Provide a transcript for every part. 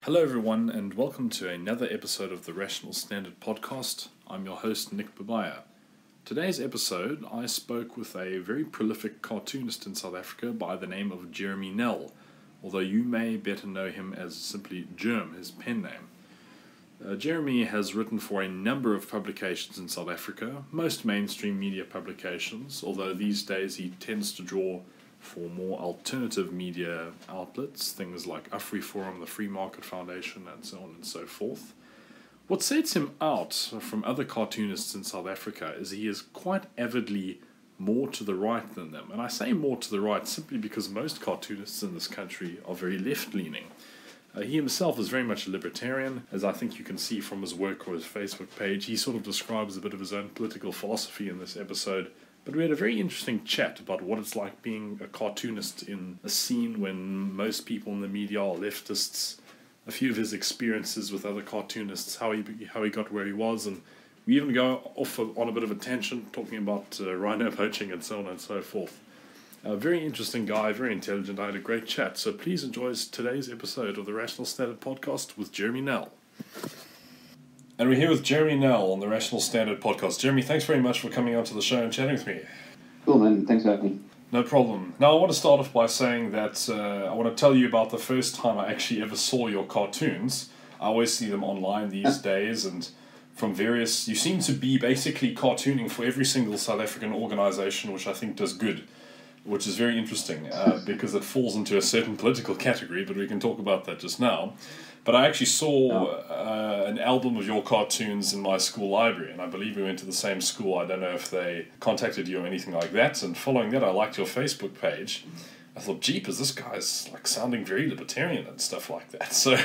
Hello everyone and welcome to another episode of the Rational Standard Podcast. I'm your host Nick Babaya. Today's episode I spoke with a very prolific cartoonist in South Africa by the name of Jeremy Nell, although you may better know him as simply Jerm, his pen name. Jeremy has written for a number of publications in South Africa, most mainstream media publications, although these days he tends to draw for more alternative media outlets, things like AfriForum, the Free Market Foundation, and so on and so forth. What sets him out from other cartoonists in South Africa is he is quite avidly more to the right than them. And I say more to the right simply because most cartoonists in this country are very left-leaning. He himself is very much a libertarian, as I think you can see from his work or his Facebook page. He sort of describes a bit of his own political philosophy in this episode. But we had a very interesting chat about what it's like being a cartoonist in a scene when most people in the media are leftists, a few of his experiences with other cartoonists, how he got where he was, and we even go off on a bit of a tangent talking about rhino poaching and so on and so forth. A very interesting guy, very intelligent. I had a great chat, so please enjoy today's episode of the Rational Standard Podcast with Jeremy Nell. And we're here with Jeremy Nell on the Rational Standard Podcast. Jeremy, thanks very much for coming onto the show and chatting with me. Cool, man. Thanks for having me. No problem. Now, I want to start off by saying that I want to tell you about the first time I actually ever saw your cartoons. I always see them online these days, and from various... You seem to be basically cartooning for every single South African organisation, which I think does good, which is very interesting, because it falls into a certain political category, but we can talk about that just now. But I actually saw an album of your cartoons in my school library, and I believe we went to the same school. I don't know if they contacted you or anything like that. And following that, I liked your Facebook page. I thought, jeepers, this guy's like sounding very libertarian and stuff like that. So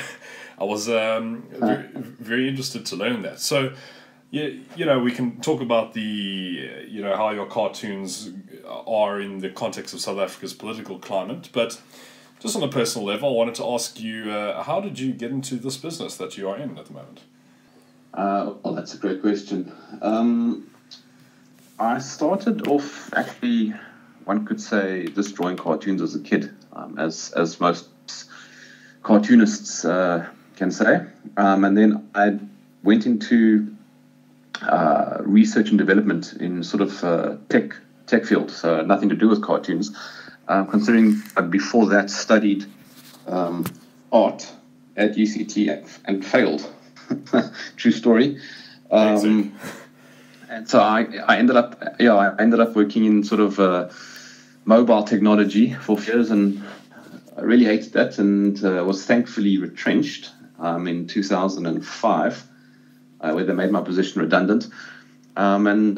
I was very, very interested to learn that. So, you know, we can talk about how your cartoons are in the context of South Africa's political climate, but just on a personal level, I wanted to ask you, how did you get into this business that you are in at the moment? Well, that's a great question. I started off, actually, one could say, just drawing cartoons as a kid, as most cartoonists can say. And then I went into research and development in sort of tech field, so nothing to do with cartoons. Considering before that studied art at UCT and failed. True story. And so I ended up working in sort of mobile technology for years, and I really hated that, and was thankfully retrenched in 2005, where they made my position redundant. And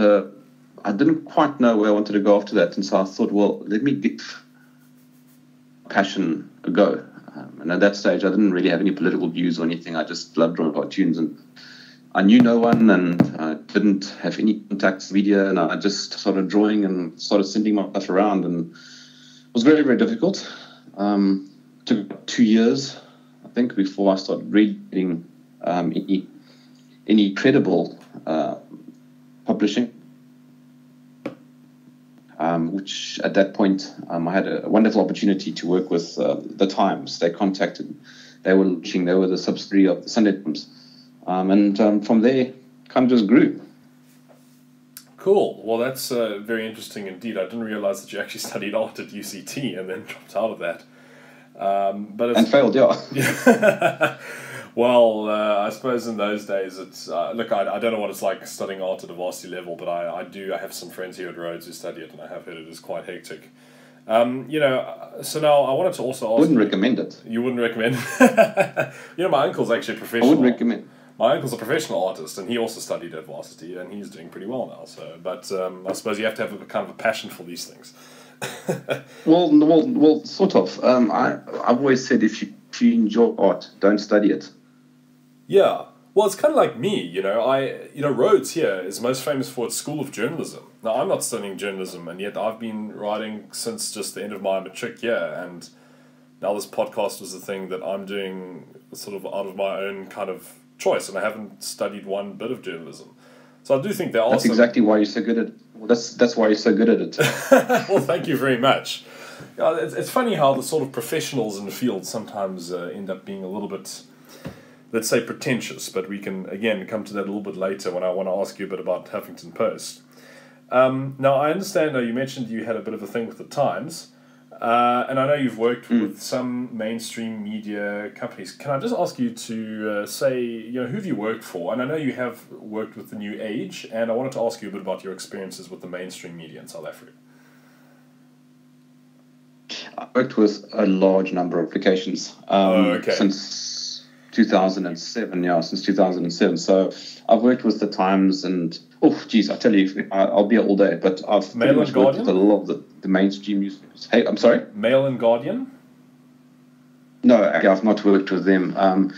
I didn't quite know where I wanted to go after that, and so I thought, well, let me give passion a go. And at that stage, I didn't really have any political views or anything. I just loved drawing cartoons, and I knew no one, and I didn't have any contacts media, and I just started drawing and started sending my stuff around, and it was very, very difficult. Took about 2 years, I think, before I started really getting any credible publishing. Which at that point I had a wonderful opportunity to work with the Times. They contacted, they were the subsidiary of the Sunday Times, and from there, kind of just grew. Cool. Well, that's very interesting indeed. I didn't realize that you actually studied art at UCT and then dropped out of that. And failed, yeah. Well, I suppose in those days, it's look. I don't know what it's like studying art at a varsity level, but I have some friends here at Rhodes who study it, and I have heard it is quite hectic. So now I wanted to also ask. Wouldn't recommend it. You wouldn't recommend it? My uncle's actually a professional. I wouldn't recommend. My uncle's a professional artist, and he also studied at varsity, and he's doing pretty well now. So, but I suppose you have to have a kind of a passion for these things. well, sort of. I've always said if you enjoy art, don't study it. Yeah, well, it's kind of like me, Rhodes here is most famous for its School of Journalism. Now, I'm not studying journalism, and yet I've been writing since just the end of my matric year, and now this podcast was the thing that I'm doing sort of out of my own kind of choice, and I haven't studied one bit of journalism. So I do think there are That's exactly why you're so good at it. Well, that's why you're so good at it. Well, thank you very much. It's funny how the sort of professionals in the field sometimes end up being a little bit let's say, pretentious, but we can, again, come to that a little bit later when I want to ask you a bit about Huffington Post. Now, I understand, you mentioned you had a bit of a thing with the Times, and I know you've worked with some mainstream media companies. Can I just ask you to say, who have you worked for? And I know you have worked with the New Age, and I wanted to ask you a bit about your experiences with the mainstream media in South Africa. I worked with a large number of applications since 2007. Yeah, since 2007. So I've worked with the Times and I tell you, I'll be here all day. But I've Mail and worked Guardian? with a lot of the mainstream newspapers. Hey, I'm sorry. Mail and Guardian? No, I've not worked with them.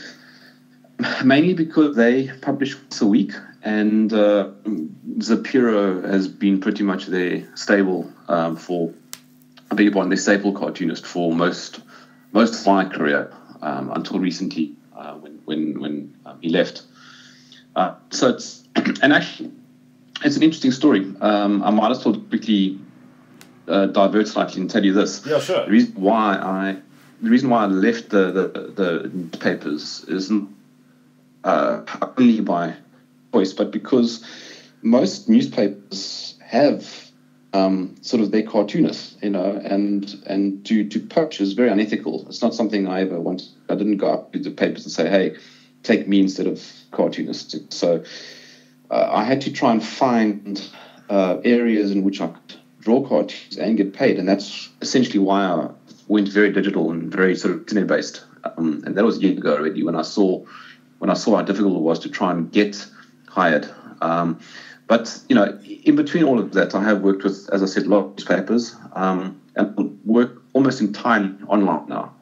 Mainly because they publish once a week, and Zapiro has been pretty much their stable for. I beg your pardon, the staple cartoonist for most of my career until recently when he left. So it's an interesting story. I might as well quickly divert slightly and tell you this. Yeah, sure. The reason why I left the newspapers isn't only by choice, but because most newspapers have sort of their cartoonists, and to poach is very unethical. It's not something I ever wanted. I didn't go up to the papers and say, hey, take me instead of cartoonists. So I had to try and find areas in which I could draw cartoons and get paid. And that's essentially why I went very digital and very sort of internet-based. And that was years ago already when I saw how difficult it was to try and get hired. But, in between all of that, I have worked with, as I said, a lot of newspapers, and work almost entirely online now.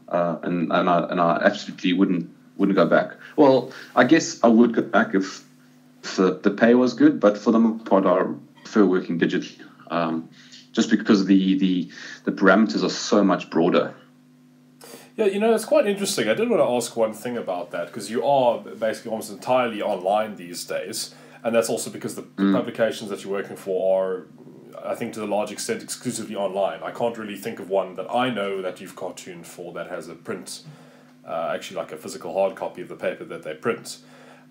And I absolutely wouldn't go back. Well, I guess I would go back if the pay was good, but for the most part, I prefer working digitally, just because the parameters are so much broader. Yeah, it's quite interesting. I did want to ask one thing about that, because you are basically almost entirely online these days. And that's also because the publications that you're working for are, I think, to the large extent, exclusively online. I can't really think of one that I know that you've cartooned for that has a print, actually like a physical hard copy of the paper that they print.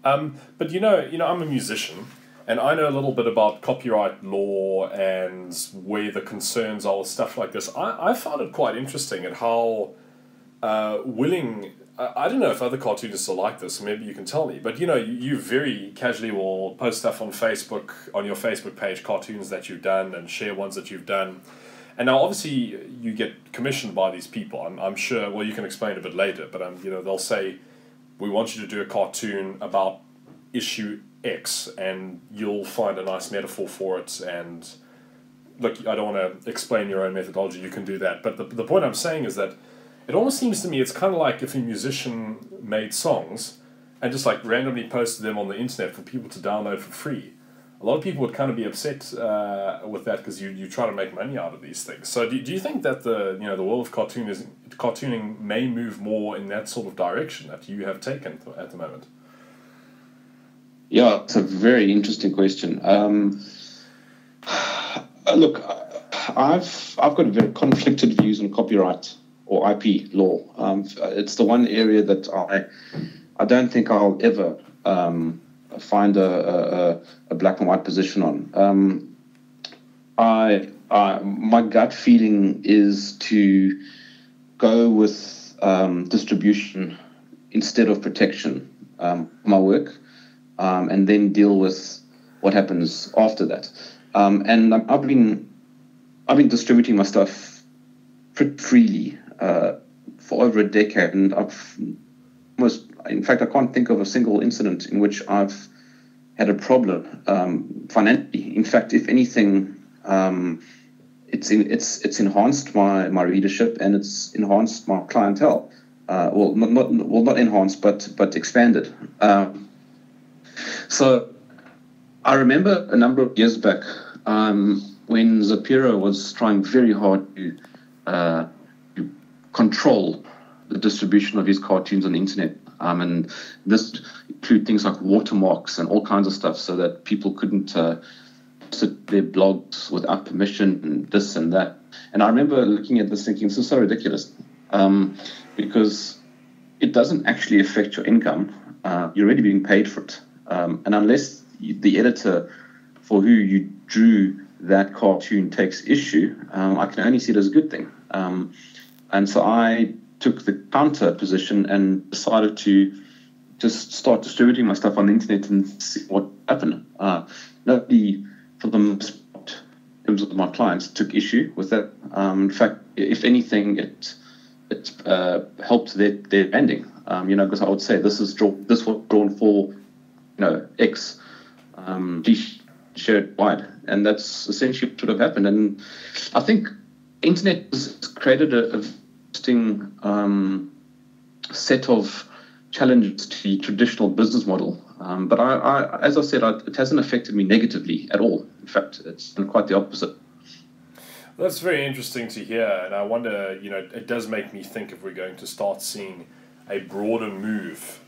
But I'm a musician, and I know a little bit about copyright law and where the concerns are with stuff like this. I found it quite interesting at how willing. I don't know if other cartoonists are like this, maybe you can tell me, but you very casually will post stuff on Facebook, on your Facebook page, cartoons that you've done and share ones that you've done. And now obviously you get commissioned by these people. I'm sure, well, you can explain a bit later, but they'll say, we want you to do a cartoon about issue X, and you'll find a nice metaphor for it. And look, I don't want to explain your own methodology, you can do that. But the point I'm saying is that it almost seems to me it's kind of like if a musician made songs and just like randomly posted them on the internet for people to download for free. A lot of people would kind of be upset with that because you try to make money out of these things. So do you think that the world of cartooning may move more in that sort of direction that you have taken at the moment? Yeah, it's a very interesting question. Look, I've got very conflicted views on copyright or IP law. It's the one area that I don't think I'll ever find a black and white position on. My gut feeling is to go with distribution instead of protection. My work, and then deal with what happens after that. And I've been distributing my stuff pretty freely for over a decade, and in fact, I can't think of a single incident in which I've had a problem financially. In fact, if anything, it's enhanced my readership, and it's enhanced my clientele. Not enhanced, but expanded. So I remember a number of years back when Zapiro was trying very hard to control the distribution of his cartoons on the internet. And this include things like watermarks and all kinds of stuff so that people couldn't sit their blogs without permission and this and that. And I remember looking at this thinking, this is so ridiculous. Because, it doesn't actually affect your income. You're already being paid for it. And unless the editor for who you drew that cartoon takes issue, I can only see it as a good thing. And so I took the counter position and decided to just start distributing my stuff on the internet and see what happened. Nobody, for the most part, in terms of my clients, took issue with that. In fact, if anything, it helped their branding. Because I would say this was drawn for, X. Please share it wide, and that's essentially what would have happened. And I think internet has created a interesting set of challenges to the traditional business model. But I as I said, it hasn't affected me negatively at all. In fact, it's been quite the opposite. That's very interesting to hear, and I wonder, it does make me think if we're going to start seeing a broader move,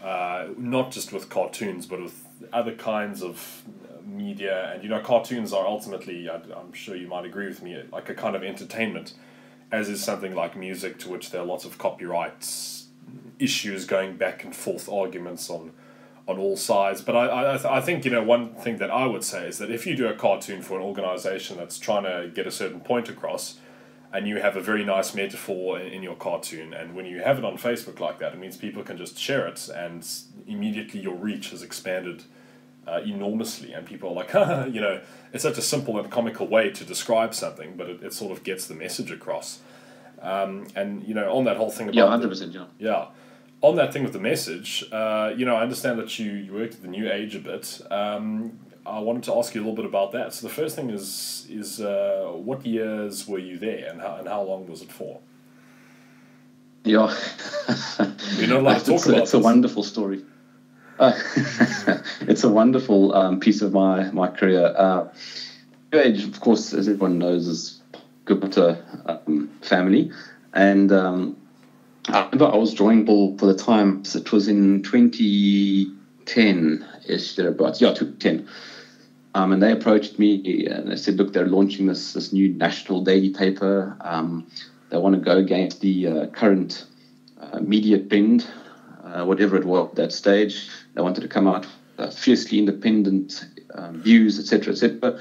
not just with cartoons, but with other kinds of media. And, cartoons are ultimately, I'm sure you might agree with me, like a kind of entertainment, as is something like music, to which there are lots of copyright issues going back and forth, arguments on all sides. But I think, one thing that I would say is that if you do a cartoon for an organization that's trying to get a certain point across, and you have a very nice metaphor in your cartoon, and when you have it on Facebook like that, it means people can just share it, and immediately your reach has expanded enormously, and people are like, it's such a simple and comical way to describe something, but it sort of gets the message across. And on that whole thing about 100%, yeah, on that thing with the message, I understand that you worked at the New Age a bit. I wanted to ask you a little bit about that. So the first thing is what years were you there, and how long was it for? Yeah, You're not allowed to talk about it. It's a wonderful story. It's a wonderful piece of my career. New Age, of course, as everyone knows, is good family, and I remember I was drawing ball for the Times. It was in 2010-ish, thereabouts. Yeah, 2010. And they approached me and they said, look, they're launching this new national daily paper. They want to go against the current media trend, whatever it was at that stage. They wanted to come out fiercely independent views, etc., etc.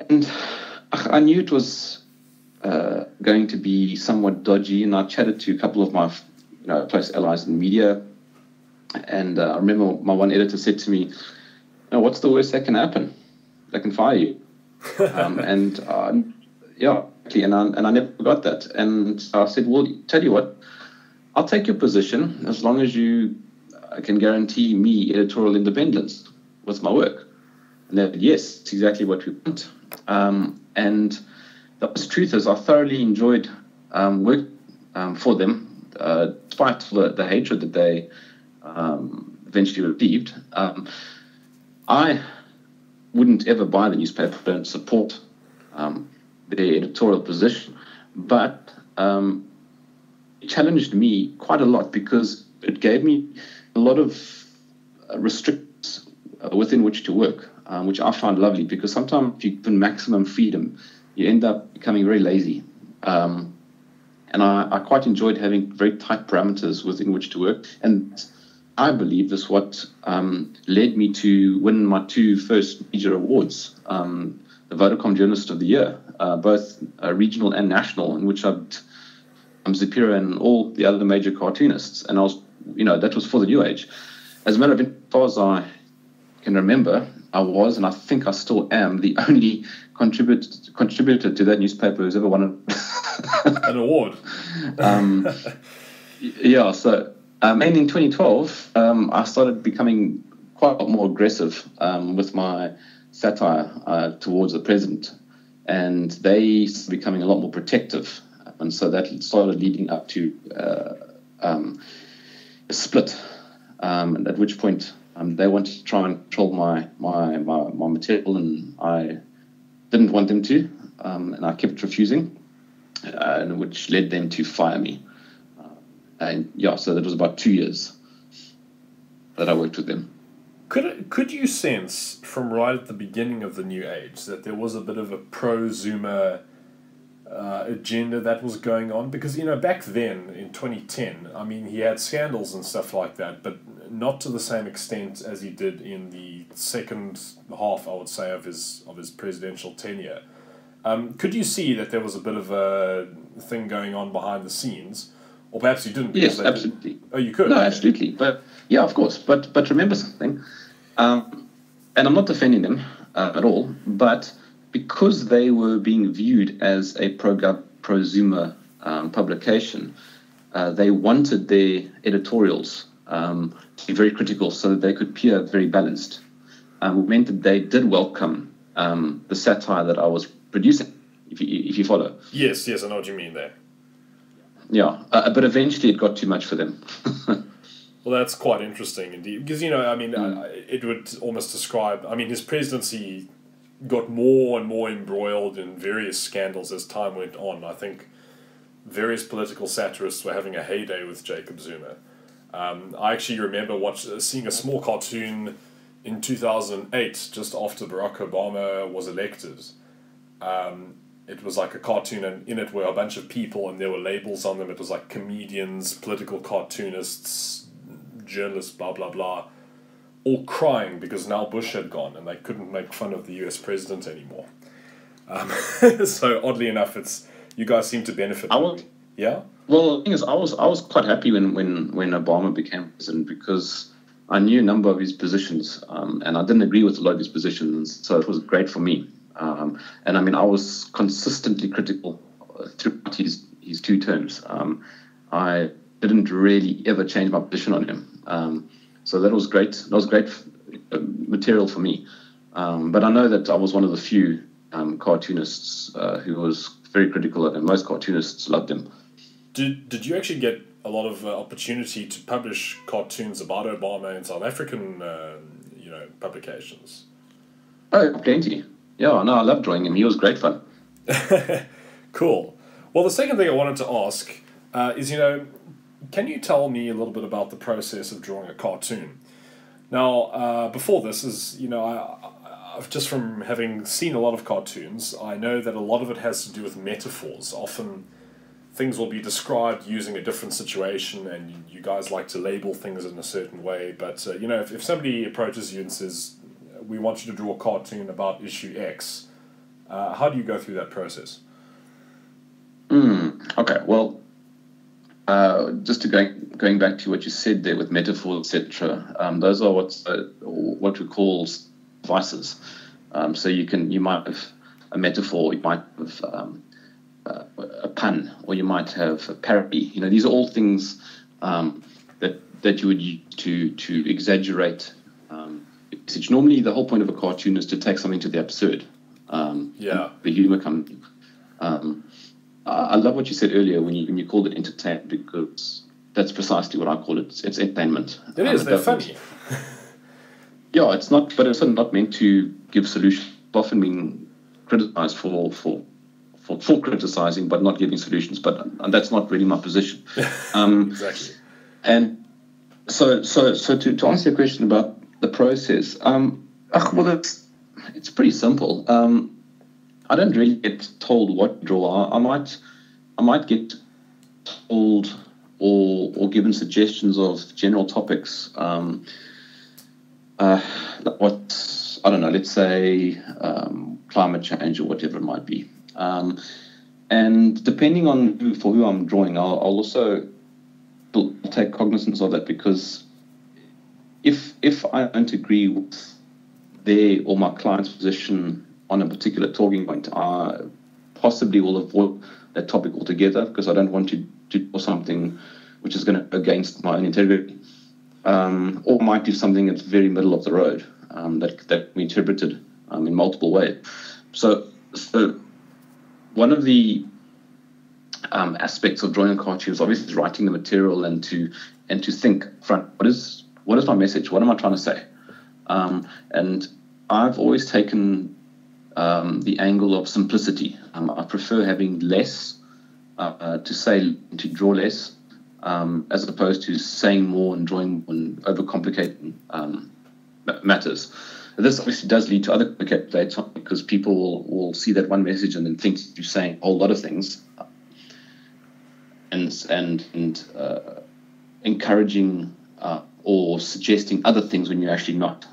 And I knew it was going to be somewhat dodgy, and I chatted to a couple of my close allies in media. And I remember my one editor said to me, what's the worst that can happen? They can fire you. And I never got that. And I said, well, tell you what, I'll take your position as long as you can guarantee me editorial independence with my work. And they said, yes, it's exactly what we want. And the truth is, I thoroughly enjoyed work for them, despite the hatred that they eventually received. I wouldn't ever buy the newspaper, don't support their editorial position, but it challenged me quite a lot because it gave me a lot of restrictions within which to work, which I found lovely, because sometimes if you give maximum freedom, you end up becoming very lazy. And I quite enjoyed having very tight parameters within which to work. And I believe this is what led me to win my two first major awards, the Vodacom Journalist of the Year, both regional and national, in which I'm superior and all the other major cartoonists. And I was, that was for the New Age. As a matter of fact, as far as I can remember, I was, and I think I still am, the only contributor to that newspaper who's ever won an award. Yeah, so... and in 2012, I started becoming quite a lot more aggressive with my satire towards the president, and they started becoming a lot more protective, and so that started leading up to a split. And at which point they wanted to try and control my material, and I didn't want them to, and I kept refusing, and which led them to fire me. And so that was about 2 years that I worked with them. Could you sense from right at the beginning of the New Age that there was a bit of a pro-Zoomer agenda that was going on? Because, back then in 2010, I mean, he had scandals and stuff like that, but not to the same extent as he did in the second half, I would say, of his presidential tenure. Could you see that there was a bit of a thing going on behind the scenes? Or perhaps you didn't? Yes, absolutely. Oh, you could? No, absolutely. But yeah, of course. But remember something, and I'm not defending them at all, but because they were being viewed as a pro-Zuma publication, they wanted their editorials to be very critical so that they could appear very balanced. It meant that they did welcome the satire that I was producing, if you follow. Yes, I know what you mean there. Yeah, but eventually it got too much for them. Well, that's quite interesting indeed, because, it would almost describe, his presidency got more and more embroiled in various scandals as time went on. I think various political satirists were having a heyday with Jacob Zuma. I actually remember seeing a small cartoon in 2008, just after Barack Obama was elected. It was like a cartoon, and in it were a bunch of people, and there were labels on them. It was like comedians, political cartoonists, journalists, blah, blah, blah, all crying because now Bush had gone, and they couldn't make fun of the US president anymore. So oddly enough, you guys seem to benefit. Yeah? Well, the thing is, I was quite happy when Obama became president, because I knew a number of his positions, and I didn't agree with a lot of his positions, so it was great for me. And I was consistently critical throughout his 2 terms. I didn't really ever change my position on him. So that was great. That was great material for me. But I know that I was one of the few cartoonists who was very critical of him. Most cartoonists loved him. Did you actually get a lot of opportunity to publish cartoons about Obama in South African publications? Oh, plenty. Yeah, no, I loved drawing him. He was great fun. Cool. Well, the second thing I wanted to ask is, can you tell me a little bit about the process of drawing a cartoon? Now, before this is, I've just from having seen a lot of cartoons, I know that a lot of it has to do with metaphors. Often things will be described using a different situation, and you guys like to label things in a certain way. But, if somebody approaches you and says, we want you to draw a cartoon about issue X, how do you go through that process? Okay, well, just going back to what you said there with metaphors, etc. Those are what we call devices. So you might have a metaphor, you might have a pun, or you might have a parody. These are all things that you would use to exaggerate message. Normally, the whole point of a cartoon is to take something to the absurd. The humor comes. I love what you said earlier when you called it entertainment, because that's precisely what I call it. It's entertainment. It is. They're funny. Yeah, it's not, but it's not meant to give solutions. It's often been criticized for criticizing, but not giving solutions. But that's not really my position. Exactly. And so to answer your question about the process, well, it's pretty simple. I don't really get told what to draw. I might get told or given suggestions of general topics. I don't know, let's say climate change or whatever it might be. And depending on for who I'm drawing, I'll also take cognizance of that, because if I don't agree with their or my client's position on a particular talking point, I possibly will avoid that topic altogether, because I don't want to do something which is going to go against my own integrity, or might do something that's very middle of the road, that can be interpreted in multiple ways. So one of the aspects of drawing a cartoon is obviously writing the material and to think front, what is my message? What am I trying to say? And I've always taken the angle of simplicity. I prefer having less to draw less, as opposed to saying more and drawing and overcomplicating matters. This obviously does lead to other complicated later on, because people will see that one message and then think you're saying a whole lot of things, and encouraging or suggesting other things when you're actually not.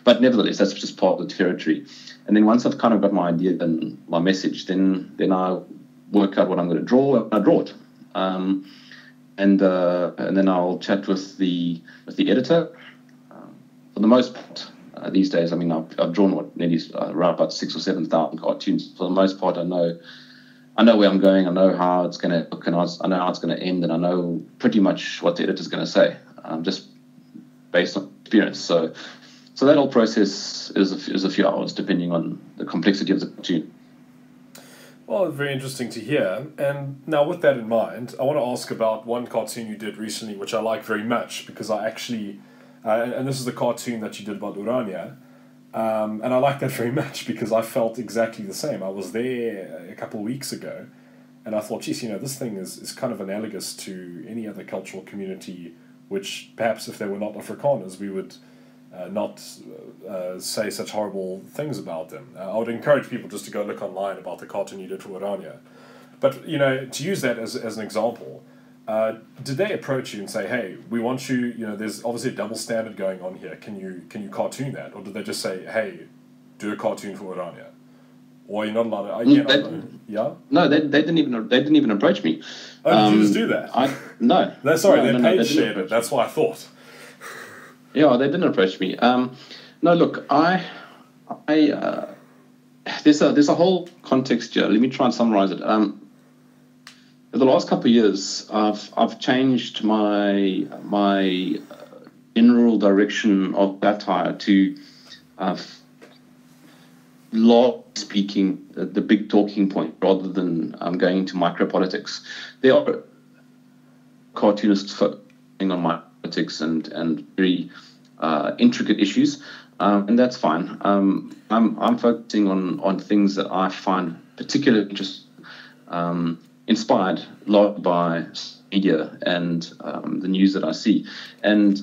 But nevertheless, that's just part of the territory. And then once I've kind of got my idea and my message, then I work out what I'm going to draw, and I draw it. And then I'll chat with the editor. For the most part, these days, I mean, I've drawn nearly around about 6,000 or 7,000 cartoons. For the most part, I know where I'm going. I know how it's going to look, and I know how it's going to end, and I know pretty much what the editor's going to say, just based on experience. So that whole process is a few hours, depending on the complexity of the cartoon. Well, very interesting to hear. And now, with that in mind, I want to ask about one cartoon you did recently, which I like very much, because I actually, and this is the cartoon that you did about Urania, and I like that very much because I felt exactly the same. I was there a couple of weeks ago, and I thought, geez, this thing is kind of analogous to any other cultural community, which perhaps if they were not Afrikaners, we would not say such horrible things about them. I would encourage people just to go look online about the cartoon you did for Urania. But, to use that as an example, did they approach you and say, hey, we want you, there's obviously a double standard going on here, can you cartoon that? Or did they just say, hey, do a cartoon for Urania? Or you're not allowed to, yeah? No, they didn't even approach me. Oh, did you just do that? No. Their page shared it, that's what I thought. Yeah, they didn't approach me. No, look, there's a whole context here. Let me try and summarize it. In the last couple of years, I've changed my general direction of satire to largely speaking the big talking point, rather than going into micropolitics. There are cartoonists focusing on micropolitics and very intricate issues, and that's fine. I'm focusing on things that I find particularly interesting, inspired a lot by media and the news that I see. And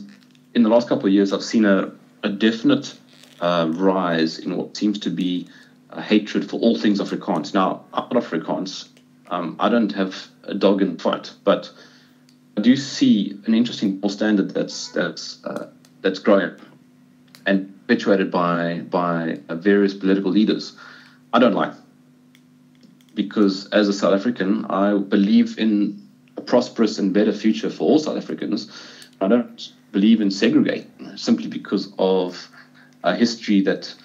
in the last couple of years, I've seen a definite rise in what seems to be a hatred for all things Afrikaans. Now, I'm not Afrikaans. I don't have a dog in the fight, but I do see an interesting double standard that's growing and perpetuated by various political leaders. I don't like, because as a South African, I believe in a prosperous and better future for all South Africans. I don't believe in segregating simply because of a history that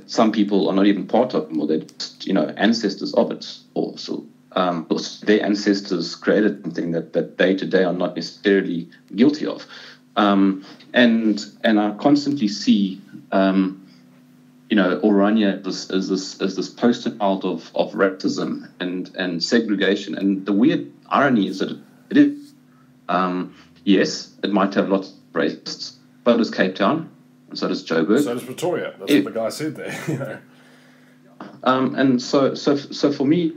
some people are not even part of, or they're just, ancestors of it. Also, their ancestors created something that they today are not necessarily guilty of. And I constantly see, Orania as this poster child of racism and segregation. And the weird irony is that it is, yes, it might have lots of racists, but does Cape Town, and so does Joburg. So does Pretoria. That's what the guy said there. And so for me,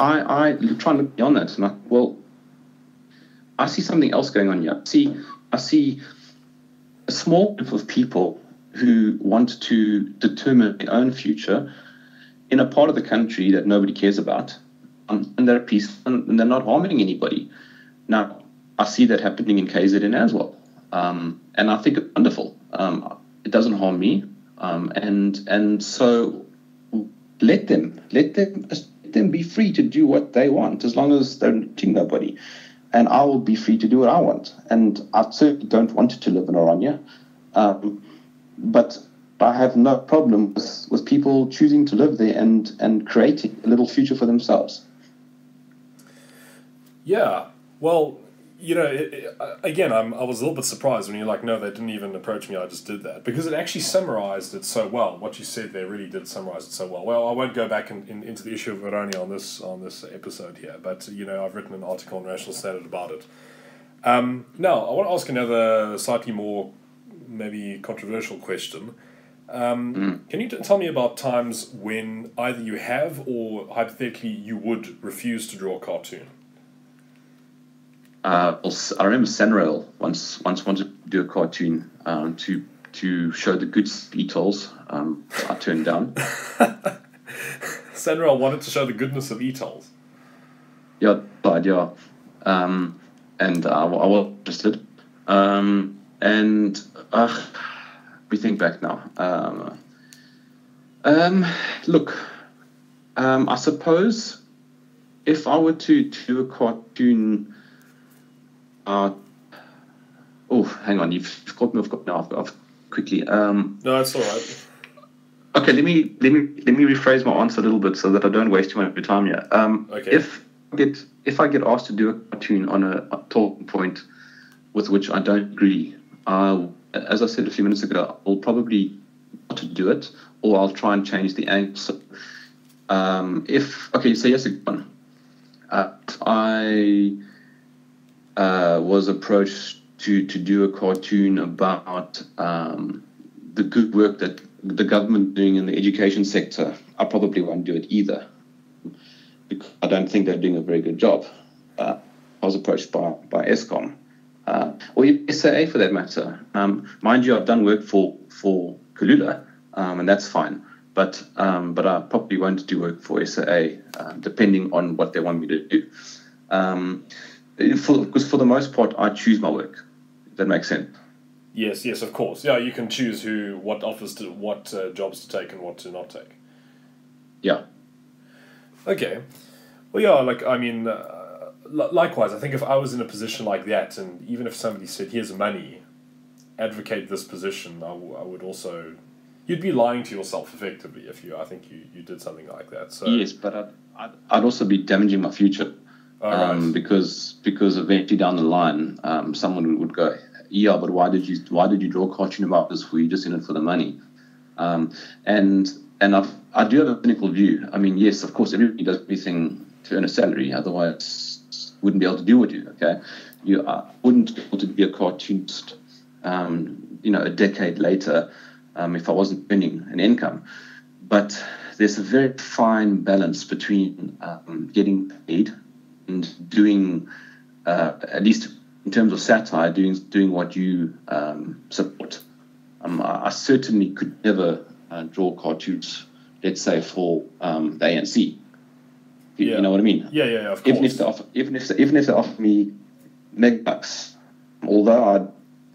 I try and look beyond that, and I see something else going on here. I see a small group of people who want to determine their own future in a part of the country that nobody cares about, and they're peaceful and they're not harming anybody. Now, I see that happening in KZN as well, and I think it's wonderful. It doesn't harm me, and so let them be free to do what they want, as long as they're hurting nobody. And I will be free to do what I want. And I certainly don't want to live in Orania. But I have no problem with people choosing to live there and creating a little future for themselves. Yeah. Well, again, I was a little bit surprised when you're like, no, they didn't even approach me, I just did that. Because it actually summarized it so well. What you said there really did summarize it so well. Well, I won't go back into the issue of Urania on this episode here, but, I've written an article on Rational Standard about it. Now, I want to ask another slightly more maybe controversial question. Can you tell me about times when either you have or hypothetically you would refuse to draw a cartoon? I remember Sanrail once wanted to do a cartoon to to show the good e-tolls. I turned down. Sandra wanted to show the goodness of e-tolls. Yeah, but yeah. And I was interested. And we think back now. Look, I suppose if I were to do a cartoon, hang on, you've caught me off guard now. I've quickly. No, that's all right. Okay, let me rephrase my answer a little bit so that I don't waste too much of your time here. Okay. If I get asked to do a cartoon on a talking point with which I don't agree, as I said a few minutes ago, I'll probably not to do it, or I'll try and change the angle. So, so yes, again, I was approached to do a cartoon about the good work that the government doing in the education sector. I probably won't do it either, because I don't think they're doing a very good job. I was approached by ESCOM, or SAA for that matter. Mind you, I've done work for Kalula, and that's fine. But I probably won't do work for SAA, depending on what they want me to do. Because for the most part, I choose my work. If that makes sense. Yes, of course. Yeah, you can choose what offers to what jobs to take and what to not take. Yeah. Okay. Well, yeah. Like, I mean, likewise, I think if I was in a position like that, and even if somebody said, "Here's money, advocate this position," I would also. You'd be lying to yourself effectively if I think you did something like that. So yes, but I'd also be damaging my future. Right. Because eventually down the line, someone would go, yeah, but why did you draw a cartoon about this? Were you just in it for the money? And I do have a cynical view. I mean, yes, of course, everybody does everything to earn a salary, otherwise wouldn't be able to do what you do. Okay, you wouldn't be able to be a cartoonist, a decade later, if I wasn't earning an income. But there's a very fine balance between getting paid and doing, at least in terms of satire, doing what you support. I certainly could never draw cartoons, let's say, for the ANC. You know what I mean? Yeah, of course. Even if they offer me megabucks, although I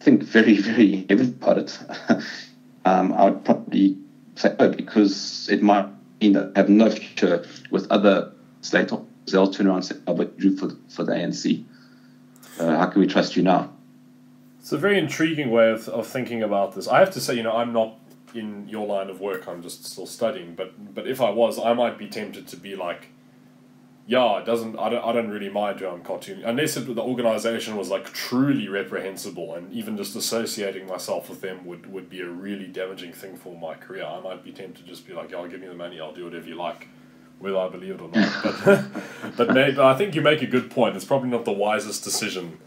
think very, very heavily about it, I would probably say no, because it might mean that I have no future with other slate options. They'll turn around and say, "Oh, but you drew for the ANC. How can we trust you now?" It's a very intriguing way of thinking about this. I have to say, I'm not in your line of work. I'm just still studying. But if I was, I might be tempted to be like, yeah, I don't really mind who I'm cartooning, unless the organization was like truly reprehensible, and even just associating myself with them would be a really damaging thing for my career. I might be tempted to just be like, yeah, give me the money, I'll do whatever you like, whether I believe it or not. But maybe, I think you make a good point. It's probably not the wisest decision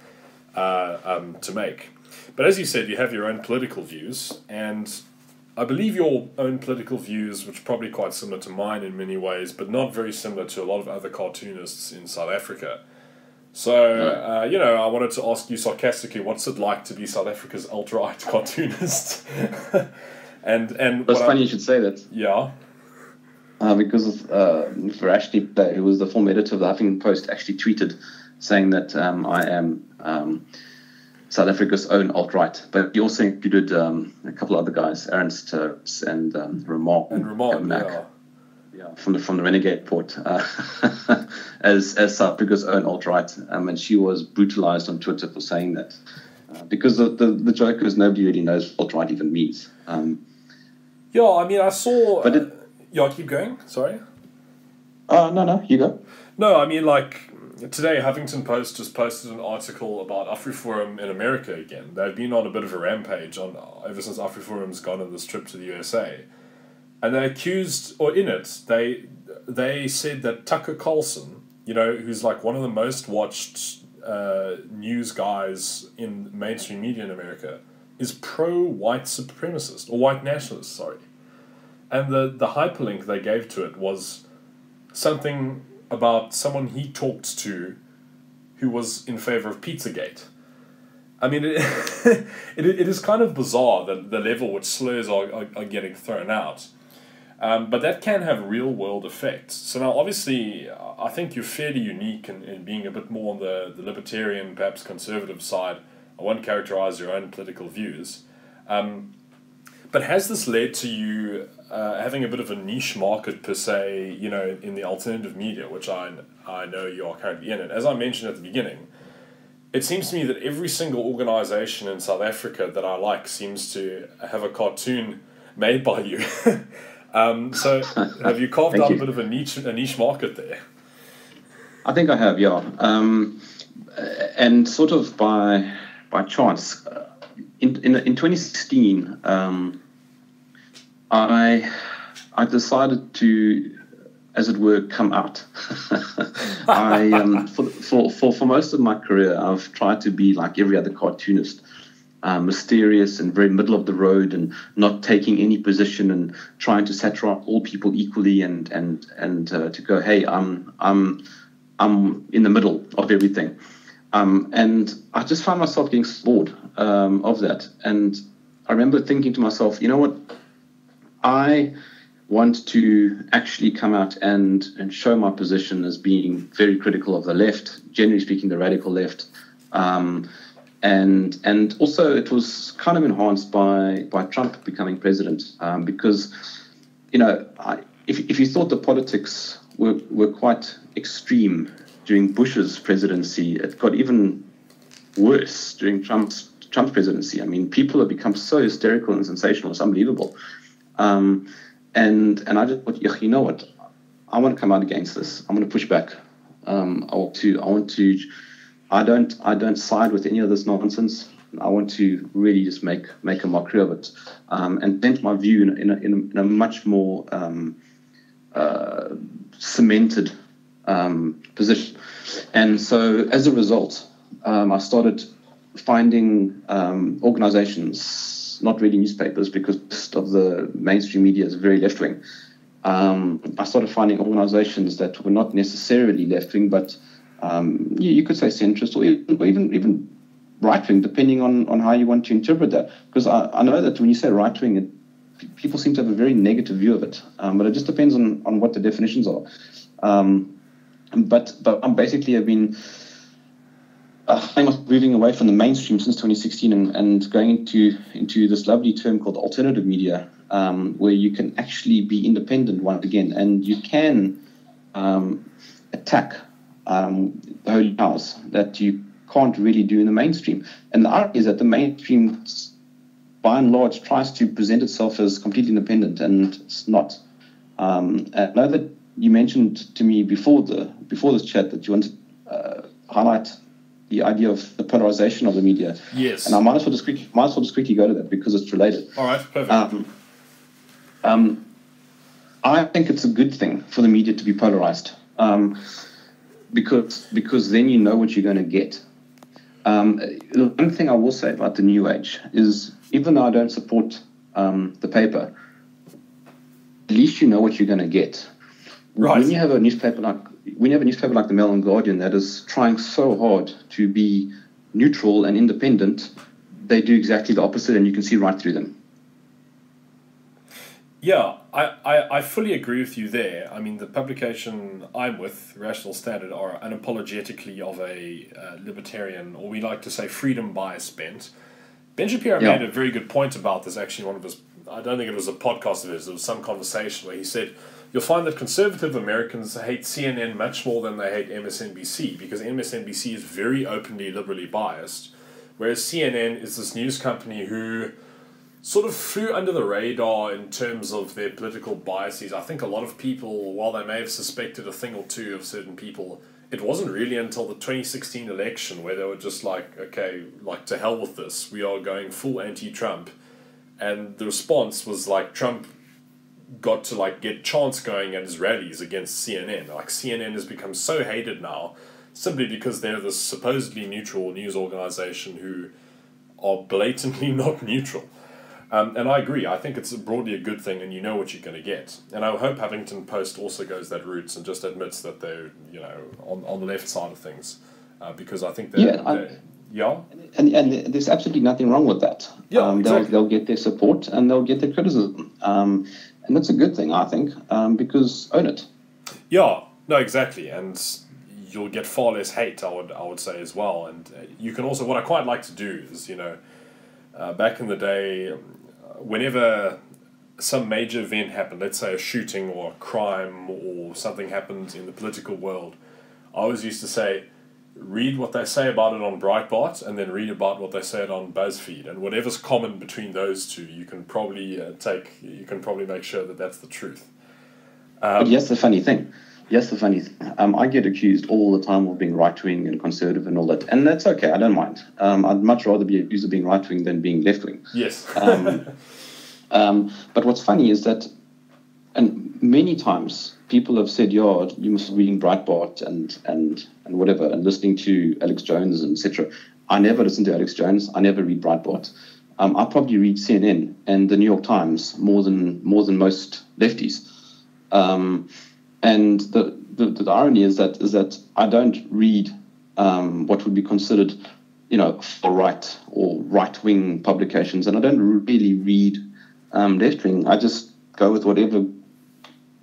to make. But as you said, you have your own political views, and I believe your own political views, which are probably quite similar to mine in many ways, but not very similar to a lot of other cartoonists in South Africa. So, I wanted to ask you sarcastically, what's it like to be South Africa's alt-right cartoonist? and It's funny you should say that. Yeah. Because for Ashley, who was the former editor of the Huffington Post, actually tweeted saying that I am South Africa's own alt-right. But he also included a couple other guys, Ernst and Ramon. And Ramon, yeah, from the Renegade Report, as South Africa's own alt-right. And she was brutalized on Twitter for saying that. Because the joke is nobody really knows what alt-right even means. I saw... But keep going, sorry. No, you go. No, today Huffington Post just posted an article about AfriForum in America again. They've been on a bit of a rampage ever since AfriForum's gone on this trip to the USA. And they accused, or in it, they said that Tucker Carlson, who's like one of the most watched news guys in mainstream media in America, is pro-white supremacist, or white nationalist, sorry. And the hyperlink they gave to it was something about someone he talked to who was in favor of Pizzagate. I mean, it is kind of bizarre that the level which slurs are getting thrown out. But that can have real world effects. So now, obviously, I think you're fairly unique in being a bit more on the libertarian, perhaps conservative side. I won't characterize your own political views. But has this led to you having a bit of a niche market, per se, in the alternative media, which I know you are currently in? And as I mentioned at the beginning, it seems to me that every single organization in South Africa that I like seems to have a cartoon made by you. So have you carved out a bit of a niche market there? I think I have, yeah. And sort of by chance, in 2016, I decided to, as it were, come out. For most of my career, I've tried to be like every other cartoonist. Mysterious and very middle of the road, and not taking any position, and trying to satirize all people equally, and to go, hey, I'm in the middle of everything, and I just found myself getting bored of that. And I remember thinking to myself, you know what, I want to actually come out and show my position as being very critical of the left, generally speaking, the radical left. And also it was kind of enhanced by Trump becoming president, because, if you thought the politics were quite extreme during Bush's presidency, it got even worse during Trump's presidency. I mean, people have become so hysterical and sensational, it's unbelievable. And I just thought, you know what, I want to come out against this. I'm going to push back. I don't side with any of this nonsense. I want to really just make a mockery of it, and vent my view in a much more cemented position. And so, as a result, I started finding organizations, not really newspapers, because most of the mainstream media is very left wing. I started finding organizations that were not necessarily left wing, but you could say centrist, or even right wing, depending on how you want to interpret that. Because I know that when you say right wing, people seem to have a very negative view of it, but it just depends on what the definitions are. But I'm basically I've been moving away from the mainstream since 2016 and going into this lovely term called alternative media, where you can actually be independent once again, and you can attack the holy house that you can't really do in the mainstream. And the irony is that the mainstream, by and large, tries to present itself as completely independent, and it's not. And I know that you mentioned to me before this chat that you want to highlight the idea of the polarization of the media. Yes. And I might as well just quickly go to that because it's related. All right, perfect. I think it's a good thing for the media to be polarized, because then you know what you're going to get. The one thing I will say about the New Age is, even though I don't support the paper, at least you know what you're going to get. Right. When you have a newspaper like the Mail and Guardian that is trying so hard to be neutral and independent, they do exactly the opposite, and you can see right through them. Yeah, I fully agree with you there. I mean, the publication I'm with, Rational Standard, are unapologetically of a libertarian, or we like to say freedom bias bent. Ben Shapiro made a very good point about this, actually, one of his, I don't think it was a podcast of his, it was some conversation where he said, you'll find that conservative Americans hate CNN much more than they hate MSNBC, because MSNBC is very openly liberally biased, whereas CNN is this news company who sort of flew under the radar in terms of their political biases. I think a lot of people, while they may have suspected a thing or two of certain people, it wasn't really until the 2016 election where they were just like, okay, like, to hell with this, we are going full anti-Trump. And the response was like, Trump got to like get chants going at his rallies against CNN. Like, CNN has become so hated now simply because they're this supposedly neutral news organization who are blatantly not neutral. And I agree. I think it's broadly a good thing, and you know what you're going to get. And I hope Huffington Post also goes that route and just admits that they're, on the left side of things, because I think Yeah. And there's absolutely nothing wrong with that. Yeah, exactly. They'll get their support and they'll get their criticism. And that's a good thing, I think, because own it. Yeah, no, exactly, and you'll get far less hate. I would say as well, and you can also. What I quite like to do is, back in the day, whenever some major event happened, let's say a shooting or a crime or something happened in the political world, I always used to say, read what they say about it on Breitbart, and then read about what they said on BuzzFeed, and whatever's common between those two, you can probably make sure that that's the truth. But yes, the funny thing. I get accused all the time of being right-wing and conservative and all that. And that's okay. I don't mind. I'd much rather be accused of being right-wing than being left-wing. Yes. But what's funny is that, and many times people have said, "Yeah, you must be reading Breitbart and whatever, and listening to Alex Jones, etc." I never listen to Alex Jones. I never read Breitbart. I probably read CNN and the New York Times more than most lefties. And the irony is that I don't read what would be considered, far right or right wing publications, and I don't really read left wing. I just go with whatever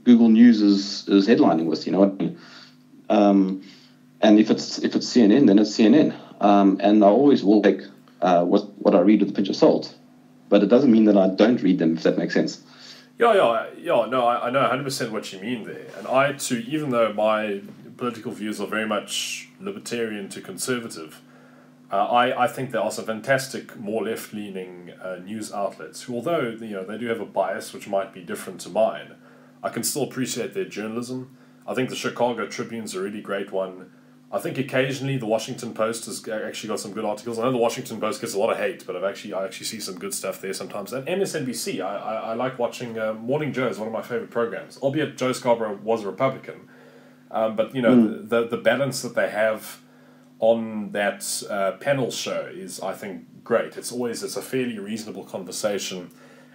Google News is headlining with. You know what I mean? And if it's CNN, then it's CNN. And I always will take what I read with a pinch of salt, but it doesn't mean that I don't read them. If that makes sense. Yeah. No, I know 100% what you mean there. And I too, even though my political views are very much libertarian to conservative, I think there are some fantastic, more left-leaning news outlets who, although they do have a bias which might be different to mine, I can still appreciate their journalism. I think the Chicago Tribune's a really great one. I think occasionally the Washington Post has actually got some good articles. I know the Washington Post gets a lot of hate, but I actually see some good stuff there sometimes. And MSNBC, I like watching Morning Joe is one of my favorite programs. Albeit Joe Scarborough was a Republican, but the balance that they have on that panel show is, I think, great. It's a fairly reasonable conversation.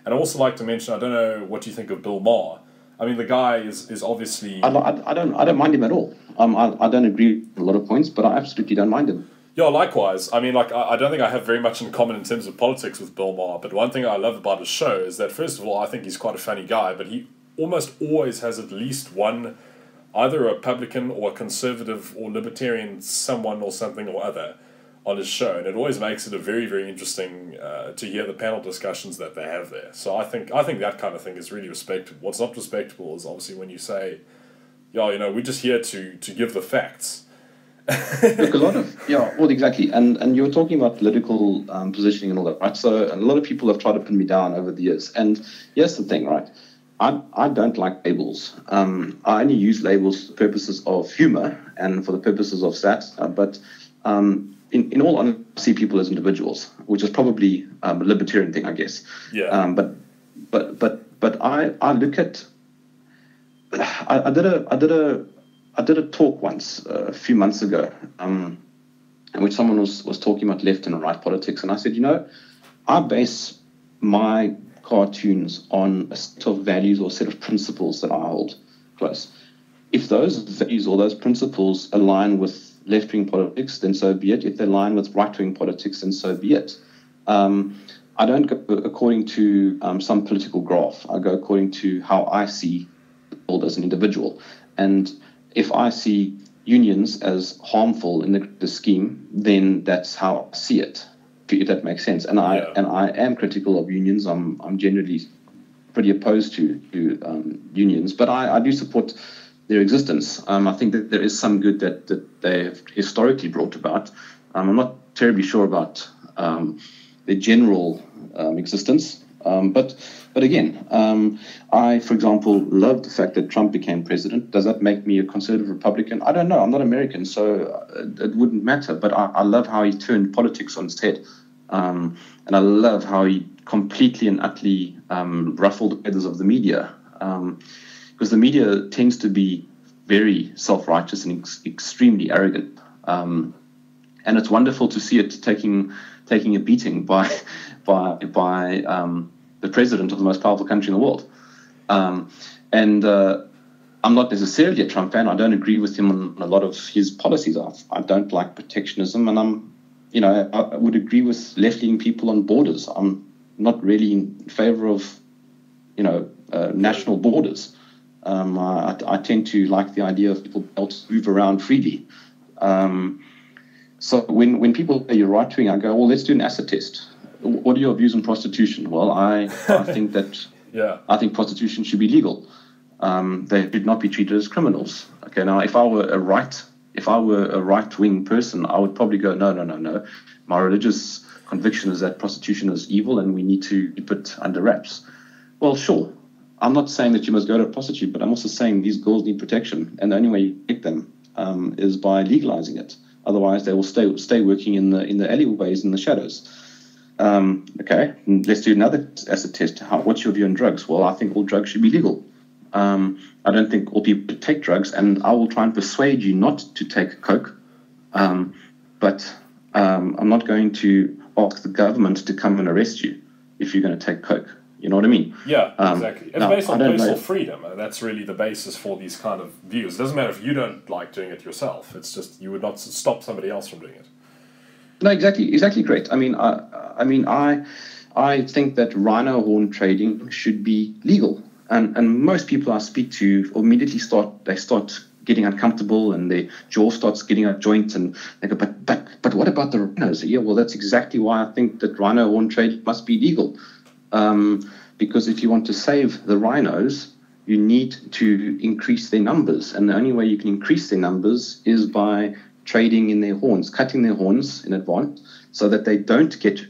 And I also like to mention, I don't know what you think of Bill Maher. I mean, the guy is obviously. I don't mind him at all. I don't agree with a lot of points, but I absolutely don't mind him. Yeah, likewise. I mean, I don't think I have very much in common in terms of politics with Bill Maher, but one thing I love about his show is that, first of all, I think he's quite a funny guy, but he almost always has at least one, either a Republican or a conservative or libertarian someone or something or other on his show, and it always makes it a very, very interesting to hear the panel discussions that they have there. So I think that kind of thing is really respectable. What's not respectable is obviously when you say, we're just here to give the facts. Look, exactly. And you were talking about political positioning and all that, right? So a lot of people have tried to pin me down over the years. And here's the thing, right? I don't like labels. I only use labels for purposes of humor and for the purposes of stats, but in all honesty, I see people as individuals, which is probably a libertarian thing, I guess. Yeah. But I look at. I did a talk once a few months ago, in which someone was talking about left and right politics, and I said, I base my cartoons on a set of values or a set of principles that I hold close. If those values or those principles align with left-wing politics, then so be it. If they align with right-wing politics, then so be it. I don't go according to some political graph. I go according to how I see the world as an individual. And if I see unions as harmful in the scheme, then that's how I see it, if that makes sense. And I am critical of unions. I'm generally pretty opposed to unions, but I do support their existence. I think that there is some good that they have historically brought about. I'm not terribly sure about their general existence. But again, I, for example, love the fact that Trump became president. Does that make me a conservative Republican? I don't know. I'm not American, so it wouldn't matter. But I love how he turned politics on its head. And I love how he completely and utterly ruffled the feathers of the media. Because the media tends to be very self-righteous and extremely arrogant. And it's wonderful to see it taking a beating by the president of the most powerful country in the world. And I'm not necessarily a Trump fan. I don't agree with him on a lot of his policies. I don't like protectionism, and I would agree with left-leaning people on borders. I'm not really in favor of, national borders. I tend to like the idea of people able to move around freely. So when people say you're right-wing, I go, well, let's do an acid test. What are your views on prostitution? Well, I think that I think prostitution should be legal. They should not be treated as criminals. Okay, now if I were a right-wing person, I would probably go, no. My religious conviction is that prostitution is evil and we need to keep it under wraps. Well, sure. I'm not saying that you must go to a prostitute, but I'm also saying these girls need protection, and the only way you get them is by legalizing it. Otherwise, they will stay working in the alleyways in the shadows. Okay, let's do another acid test. What's your view on drugs? Well, I think all drugs should be legal. I don't think all people should take drugs, and I will try and persuade you not to take coke. But I'm not going to ask the government to come and arrest you if you're going to take coke. You know what I mean? Yeah, exactly. It's based on personal freedom, and that's really the basis for these kind of views. It doesn't matter if you don't like doing it yourself. It's just you would not stop somebody else from doing it. No, exactly correct. I mean, I think that rhino horn trading should be legal, and most people I speak to immediately start getting uncomfortable, and their jaw starts getting a joint, and they go, but what about the rhinos? Yeah, well, that's exactly why I think that rhino horn trade must be legal. Because if you want to save the rhinos, you need to increase their numbers. And the only way you can increase their numbers is by trading in their horns, cutting their horns in advance so that they don't get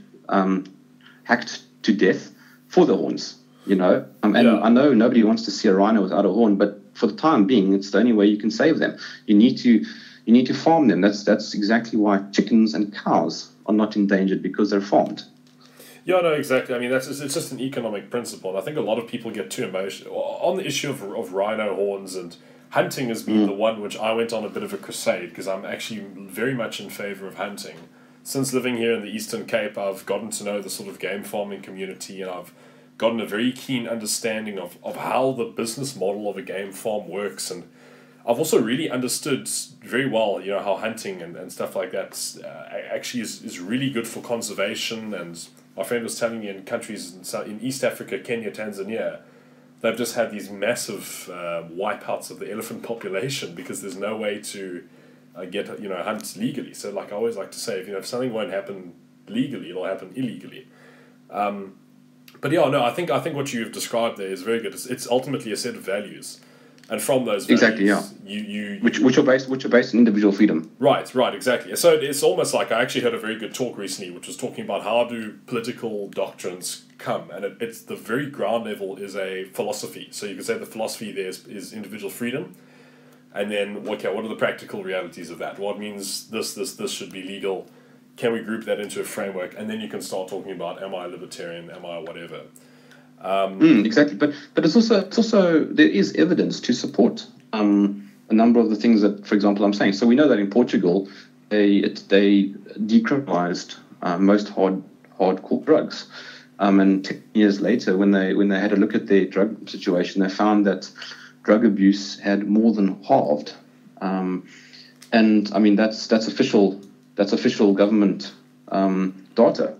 hacked to death for the horns, And I know nobody wants to see a rhino without a horn, but for the time being, it's the only way you can save them. You need to farm them. That's exactly why chickens and cows are not endangered, because they're farmed. Yeah, no, exactly. I mean, it's just an economic principle. And I think a lot of people get too emotional on the issue of rhino horns, and hunting has been the one which I went on a bit of a crusade, because I'm actually very much in favour of hunting. Since living here in the Eastern Cape, I've gotten to know the sort of game farming community, and I've gotten a very keen understanding of how the business model of a game farm works, and I've also really understood very well, how hunting and stuff like that actually is really good for conservation. And my friend was telling me in countries in East Africa, Kenya, Tanzania, they've just had these massive wipeouts of the elephant population because there's no way to hunt legally. So, like I always like to say, if something won't happen legally, it'll happen illegally. But yeah, no, I think what you've described there is very good. It's ultimately a set of values. And from those values, which are based on individual freedom. Right, exactly. So it's almost like I actually heard a very good talk recently, which was talking about how do political doctrines come, and it's the very ground level is a philosophy. So you could say the philosophy there is individual freedom, and then what are the practical realities of that? What means this should be legal? Can we group that into a framework? And then you can start talking about, am I a libertarian? Am I whatever? Exactly, but it's also there is evidence to support a number of the things that, for example, I'm saying. So we know that in Portugal, they decriminalized most hardcore drugs, and 10 years later, when they had a look at their drug situation, they found that drug abuse had more than halved, and I mean that's official government data.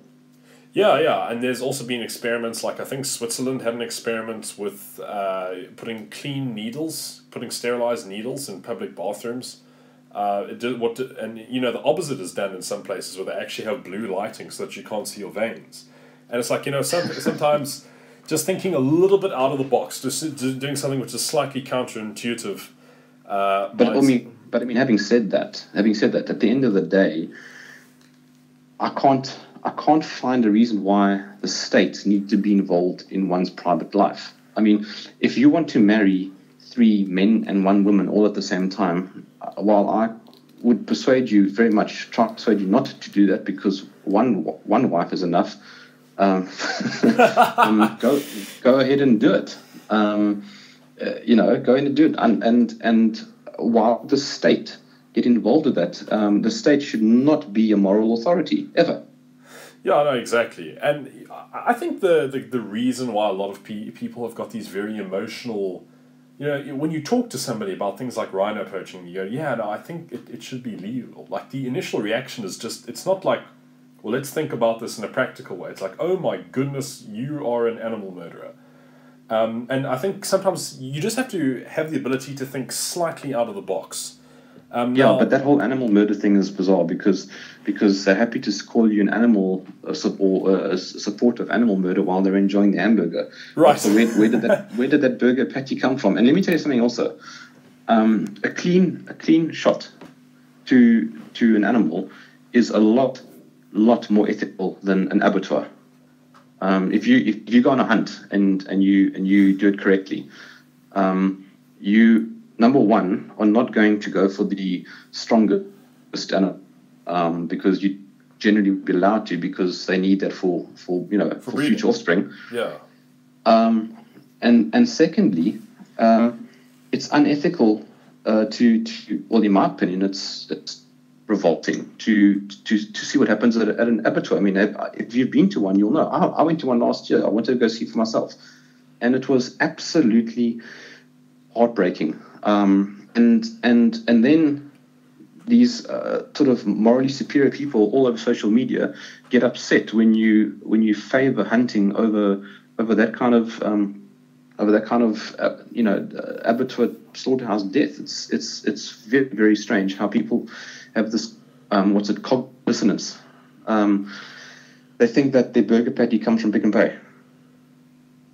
Yeah, and there's also been experiments, like I think Switzerland had an experiment with putting sterilized needles in public bathrooms. The opposite is done in some places where they actually have blue lighting so that you can't see your veins. And it's like, sometimes just thinking a little bit out of the box, just doing something which is slightly counterintuitive. But I mean, having said that, at the end of the day, I can't find a reason why the state needs to be involved in one's private life. I mean, if you want to marry 3 men and 1 woman all at the same time, while I would try to persuade you not to do that, because one wife is enough, go ahead and do it. Go ahead and do it. And while the state get involved with that, the state should not be a moral authority, ever. Yeah, no, exactly. And I think the reason why a lot of people have got these very emotional when you talk to somebody about things like rhino poaching, you go, yeah, no, I think it should be legal. Like, the initial reaction is just, it's not like, well, let's think about this in a practical way. It's like, oh my goodness, you are an animal murderer. And I think sometimes you just have to have the ability to think slightly out of the box. But that whole animal murder thing is bizarre because they're happy to call you an animal or a supporter of animal murder while they're enjoying the hamburger. Right. So where did that burger patty come from? And let me tell you something also. A clean shot to an animal is a lot more ethical than an abattoir. If you go on a hunt and you do it correctly, you, number one, are not going to go for the strongest animal, because you generally would be allowed to, because they need that for future offspring. Yeah. And secondly, it's unethical well, in my opinion, it's revolting to see what happens at an abattoir. I mean, if you've been to one, you'll know. I went to one last year. I wanted to go see for myself, and it was absolutely heartbreaking. And then these sort of morally superior people all over social media get upset when you favor hunting over that kind of abattoir slaughterhouse death. It's very, very strange how people have this cognitive dissonance. They think that their burger patty comes from Pick and Pay.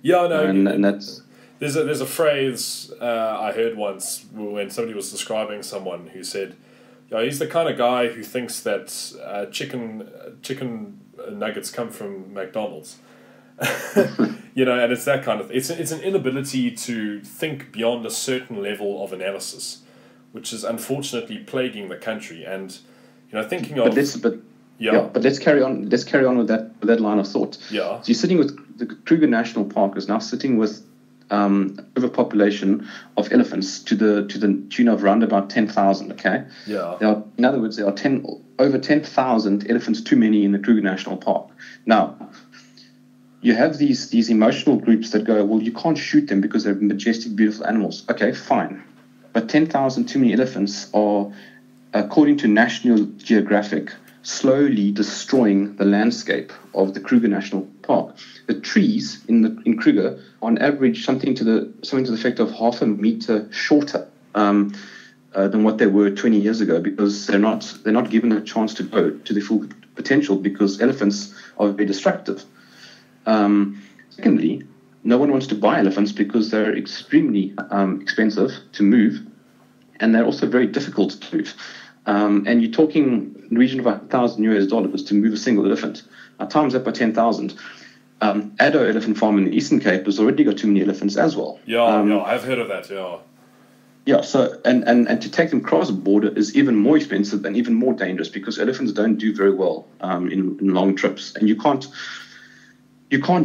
Yeah, no, and that's. There's a phrase I heard once when somebody was describing someone who said, he's the kind of guy who thinks that chicken nuggets come from McDonald's. And it's that kind of it's an inability to think beyond a certain level of analysis, which is unfortunately plaguing the country. And thinking of but let's carry on with that line of thought. Yeah. So you're sitting with the Kruger National Park is now sitting with overpopulation of elephants to the tune of around about 10,000. Okay. Yeah. In other words, there are over 10,000 elephants too many in the Kruger National Park. Now, you have these emotional groups that go, well, you can't shoot them because they're majestic, beautiful animals. Okay, fine. But 10,000 too many elephants are, according to National Geographic, slowly destroying the landscape of the Kruger National Park. The trees in Kruger, on average, something to the effect of half a meter shorter than what they were 20 years ago, because they're not given a chance to go to their full potential, because elephants are very destructive. Secondly, no one wants to buy elephants because they're extremely expensive to move, and they're also very difficult to move. And you're talking in the region of $1,000 to move a single elephant. Now, times that by 10,000. Addo Elephant Farm in the Eastern Cape has already got too many elephants as well. Yeah, I've heard of that. Yeah. Yeah. So and to take them across the border is even more expensive and even more dangerous, because elephants don't do very well in long trips, and you can't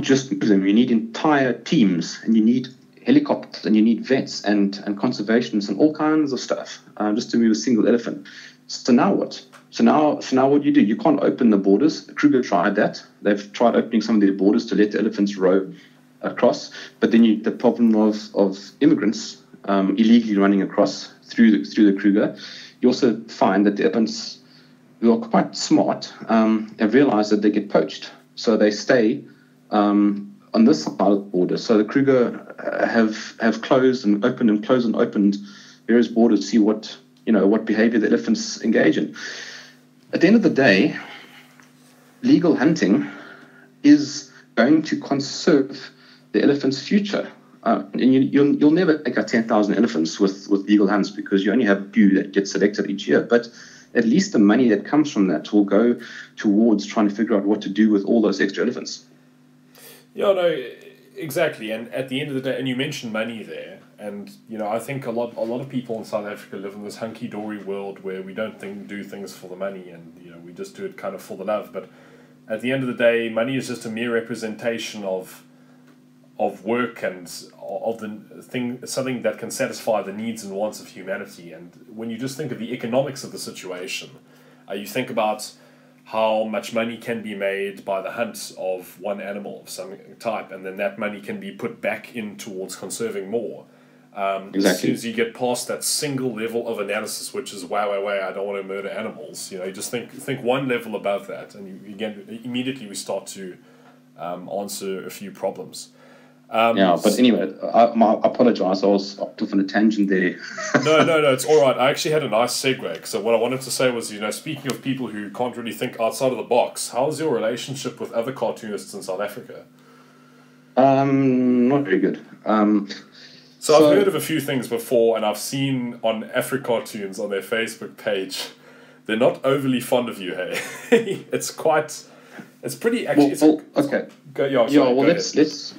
just move them. You need entire teams, and you need helicopters, and you need vets and conservationists and all kinds of stuff just to move a single elephant. So now what? So now what do? You can't open the borders. Kruger tried that. They've tried opening some of their borders to let the elephants roam across, but then the problem of immigrants illegally running across through the Kruger. You also find that the elephants, who are quite smart, have realized that they get poached, so they stay on this side of the border. So the Kruger have closed and opened various borders to see what behavior the elephants engage in. At the end of the day, legal hunting is going to conserve the elephant's future. And you'll never take out 10,000 elephants with legal hunts, because you only have a few that get selected each year. But at least the money that comes from that will go towards trying to figure out what to do with all those extra elephants. Yeah, no, exactly. And at the end of the day, and you mentioned money there, and I think a lot of people in South Africa live in this hunky-dory world where we don't do things for the money, and we just do it kind of for the love. But at the end of the day, money is just a mere representation of work and of the thing, something that can satisfy the needs and wants of humanity. And when you just think of the economics of the situation, you think about how much money can be made by the hunt of one animal of some type, and then that money can be put back in towards conserving more. As soon as you get past that single level of analysis, which is wow, I don't want to murder animals. You just think one level above that, and immediately we start to answer a few problems. But anyway, I apologize. I was off on a tangent there. No, it's all right. I actually had a nice segue. So what I wanted to say was, speaking of people who can't really think outside of the box, how's your relationship with other cartoonists in South Africa? Not very good. So I've heard of a few things before, and I've seen on AfriCartoons on their Facebook page, they're not overly fond of you. Hey, it's pretty actually. Okay. Let's just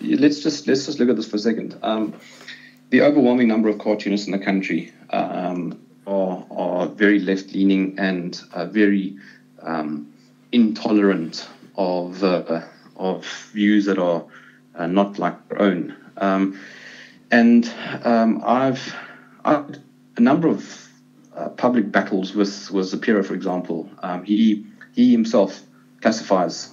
look at this for a second. The overwhelming number of cartoonists in the country are very left-leaning and very intolerant of views that are not like their own. I've had a number of public battles with Zapiro, for example. He himself classifies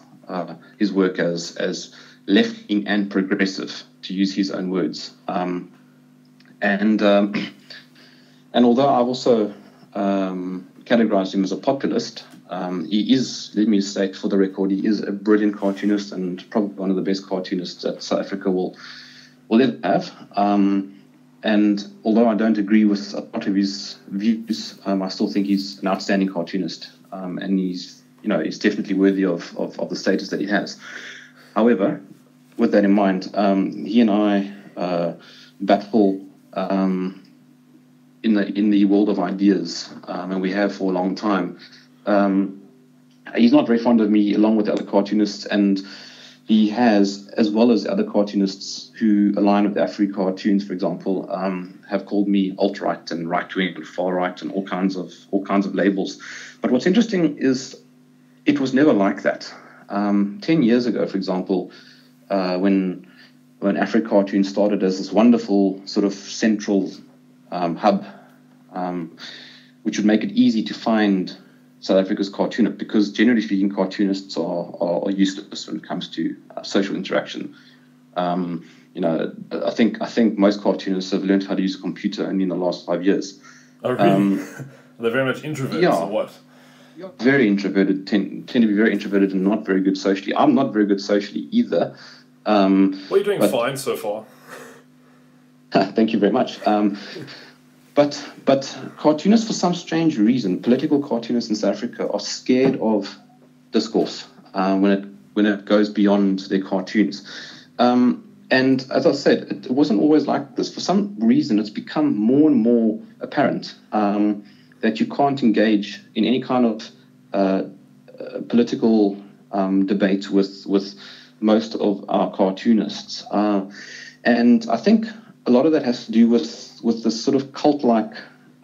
his work as left-wing and progressive, to use his own words. And although I've also categorized him as a populist, he is, let me state for the record, he is a brilliant cartoonist and probably one of the best cartoonists that South Africa will ever have. And although I don't agree with a lot of his views, I still think he's an outstanding cartoonist, and he's definitely worthy of the status that he has. However, with that in mind, he and I battle in the world of ideas, and we have for a long time. He's not very fond of me, along with the other cartoonists, and he has, as well as other cartoonists who align with AfriCartoons, for example, have called me alt-right and right-wing and far-right and all kinds of labels. But what's interesting is it was never like that. 10 years ago, for example, when AfriCartoons started as this wonderful sort of central hub, which would make it easy to find South Africa's cartoonist, because generally speaking, cartoonists are useless when it comes to social interaction. I think most cartoonists have learned how to use a computer only in the last 5 years. Oh, really? They're very much introverts, or what? Very introverted, tend to be very introverted and not very good socially. I'm not very good socially either. Well, you're doing fine so far. Thank you very much. But cartoonists, for some strange reason, political cartoonists in South Africa are scared of discourse when it goes beyond their cartoons. And as I said, it wasn't always like this. For some reason, it's become more and more apparent that you can't engage in any kind of political debate with most of our cartoonists. And I think a lot of that has to do with this sort of cult-like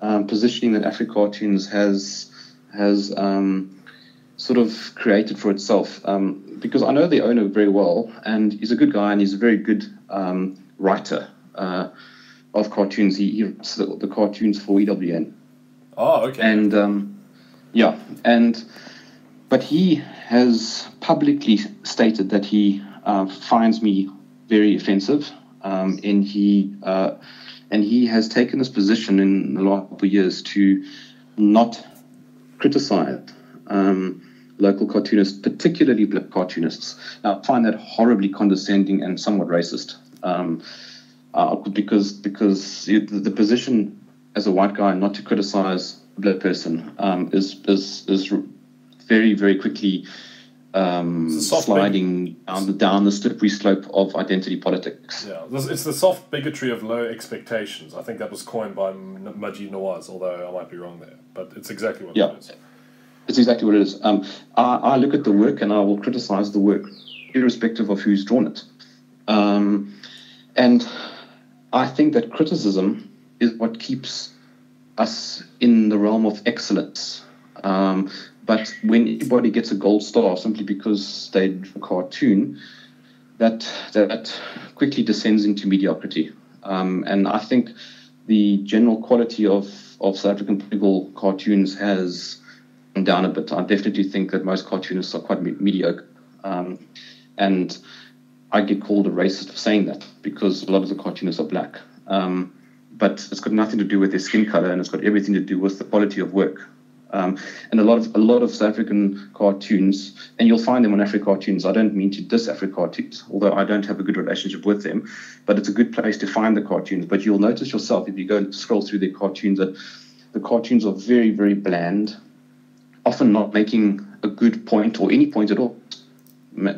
positioning that AfriCartoons has sort of created for itself. Because I know the owner very well, and he's a good guy, and he's a very good writer of cartoons. He writes the cartoons for EWN. Oh, okay. And but he has publicly stated that he finds me very offensive, and he has taken this position in the last couple of years to not criticize local cartoonists, particularly black cartoonists. Now, I find that horribly condescending and somewhat racist, because the position as a white guy not to criticize a black person is very, very quickly sliding down the slippery slope of identity politics. Yeah, it's the soft bigotry of low expectations. I think that was coined by Majid Nawaz, although I might be wrong there. But it's exactly what it is. It's exactly what it is. I look at the work and I will criticize the work, irrespective of who's drawn it. And I think that criticism is what keeps us in the realm of excellence. But when anybody gets a gold star simply because they drew a cartoon, that quickly descends into mediocrity. And I think the general quality of South African political cartoons has gone down a bit. I definitely think that most cartoonists are quite mediocre. And I get called a racist for saying that because a lot of the cartoonists are black. but it's got nothing to do with their skin color, and it's got everything to do with the quality of work. And a lot of South African cartoons, and you'll find them on Afri Cartoons. I don't mean to diss Afri Cartoons, although I don't have a good relationship with them, but it's a good place to find the cartoons. But you'll notice yourself, if you go and scroll through their cartoons, that the cartoons are very, very bland, often not making a good point or any point at all,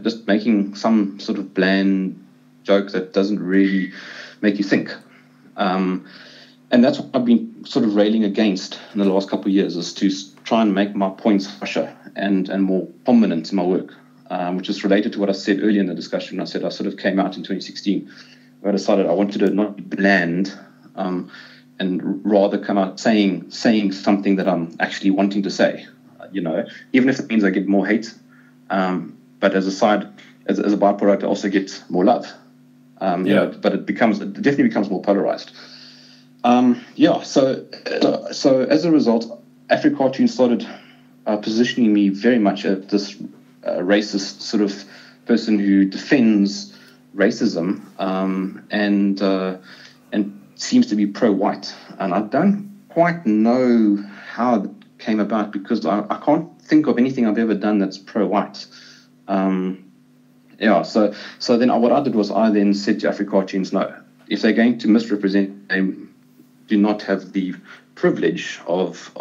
just making some sort of bland joke that doesn't really make you think. And that's what I've been sort of railing against in the last couple of years, is to try and make my points harsher and more prominent in my work, which is related to what I said earlier in the discussion. I said I sort of came out in 2016, where I decided I wanted to not be bland, and rather come out saying something that I'm actually wanting to say, even if it means I get more hate. But as a byproduct, I also get more love. But it definitely becomes more polarized. So as a result, Afri Cartoon started positioning me very much as this racist sort of person who defends racism, and seems to be pro-white. And I don't quite know how it came about, because I can't think of anything I've ever done that's pro-white. So then what I did was I then said to Afri Cartoons, no, if they're going to misrepresent, they do not have the privilege of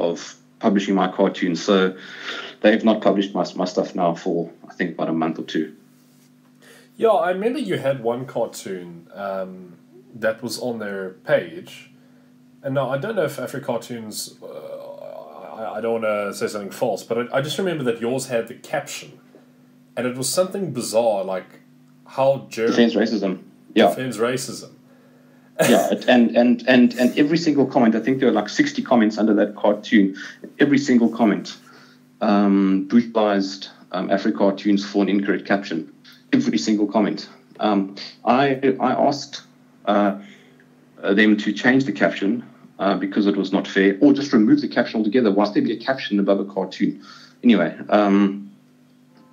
publishing my cartoons. So they've not published my stuff now for, I think, about a month or two. Yeah, I remember you had one cartoon that was on their page. And now, I don't know if Afri Cartoons, I don't want to say something false, but I just remember that yours had the caption. And it was something bizarre, like how Jerm defends racism. Defends racism. And every single comment, I think there were like 60 comments under that cartoon. Every single comment brutalized Afri Cartoons for an incorrect caption. Every single comment. I asked them to change the caption because it was not fair, or just remove the caption altogether. Why there be a caption above a cartoon? Anyway,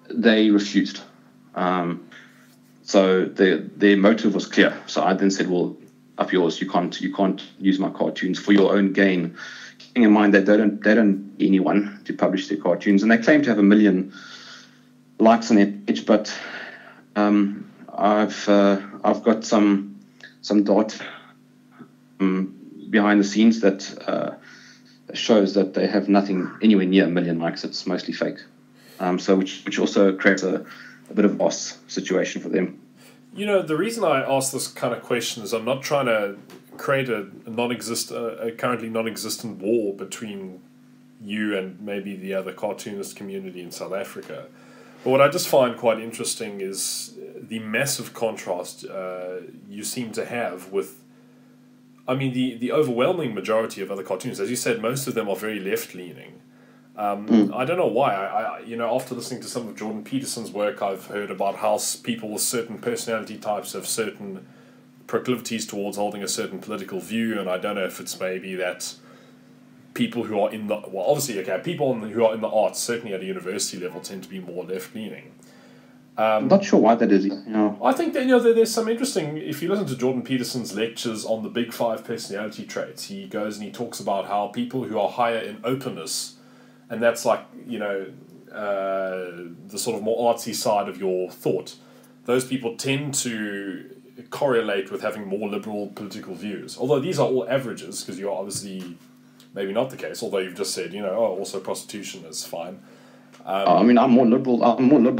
they refused. So their motive was clear. So I then said, well, up yours, you can't use my cartoons for your own gain. Keeping in mind that they don't need anyone to publish their cartoons, and they claim to have 1 million likes on their page, but I've got some data behind the scenes that shows that they have nothing anywhere near 1 million likes. It's mostly fake. So which also creates a bit of a loss situation for them. The reason I ask this kind of question is I'm not trying to create a currently non-existent war between you and maybe the other cartoonist community in South Africa. But what I just find quite interesting is the massive contrast you seem to have with, the overwhelming majority of other cartoonists. As you said, most of them are very left-leaning. I don't know why. After listening to some of Jordan Peterson's work, I've heard about how people with certain personality types have certain proclivities towards holding a certain political view, and I don't know if it's maybe that people who are people who are in the arts, certainly at a university level, tend to be more left-leaning. I'm not sure why that is. I think that there's some interesting. If you listen to Jordan Peterson's lectures on the Big 5 personality traits, he goes and he talks about how people who are higher in openness, and that's like, the sort of more artsy side of your thought, those people tend to correlate with having more liberal political views. Although these are all averages, because you're obviously maybe not the case, although you've just said, also prostitution is fine. I'm more liberal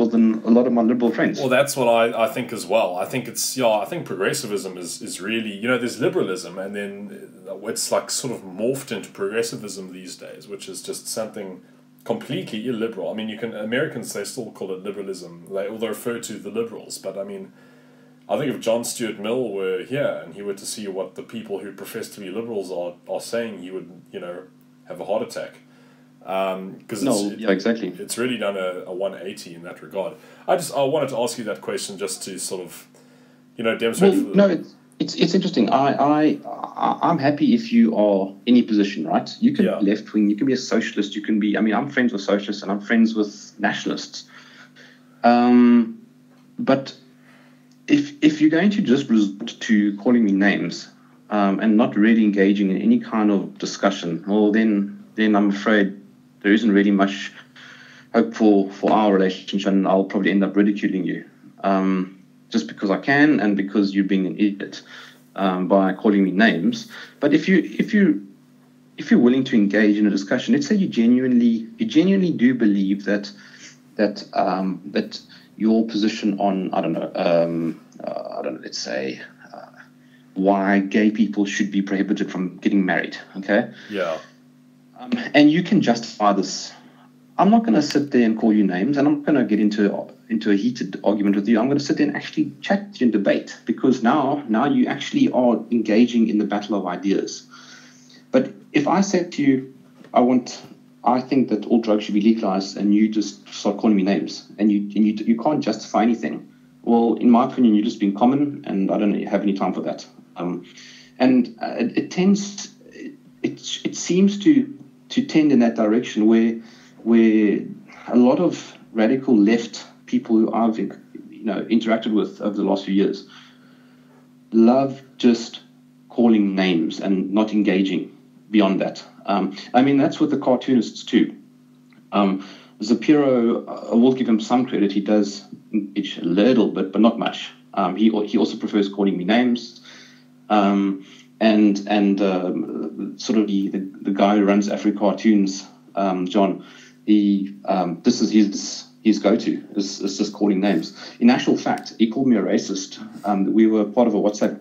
than a lot of my liberal friends. Well, that's what I think as well. I think I think progressivism is really, there's liberalism, and then it's like sort of morphed into progressivism these days, which is just something completely illiberal. Americans, they still call it liberalism. They refer to the liberals, but I think if John Stuart Mill were here and he were to see what the people who profess to be liberals are saying, he would, have a heart attack. Exactly. It's really done a 180 in that regard. I wanted to ask you that question just to sort of, demonstrate. It's interesting. I'm happy if you are any position, right? You can be left wing, you can be a socialist, you can be. I'm friends with socialists and I'm friends with nationalists. But if you're going to just resort to calling me names, and not really engaging in any kind of discussion, well, then I'm afraid there isn't really much hope for our relationship, and I'll probably end up ridiculing you, just because I can, and because you're being an idiot by calling me names. But if you're willing to engage in a discussion, let's say you genuinely do believe that your position on, I don't know, let's say why gay people should be prohibited from getting married, okay? Yeah. And you can justify this. I'm not going to sit there and call you names, and I'm not going to get into a heated argument with you. I'm going to sit there and actually chat to you and debate, because now you actually are engaging in the battle of ideas. But if I said to you, I think that all drugs should be legalized, and you just start calling me names, and you can't justify anything, well, in my opinion, you're just being common, and I don't have any time for that. It seems to tend in that direction where a lot of radical left people who I've interacted with over the last few years love just calling names and not engaging beyond that. I mean, that's what the cartoonists too. Zapiro, I will give him some credit. He does engage a little bit, but not much. He also prefers calling me names. And sort of the guy who runs Afri Cartoons, John, this is his go-to, is just calling names. In actual fact, he called me a racist. We were part of a WhatsApp.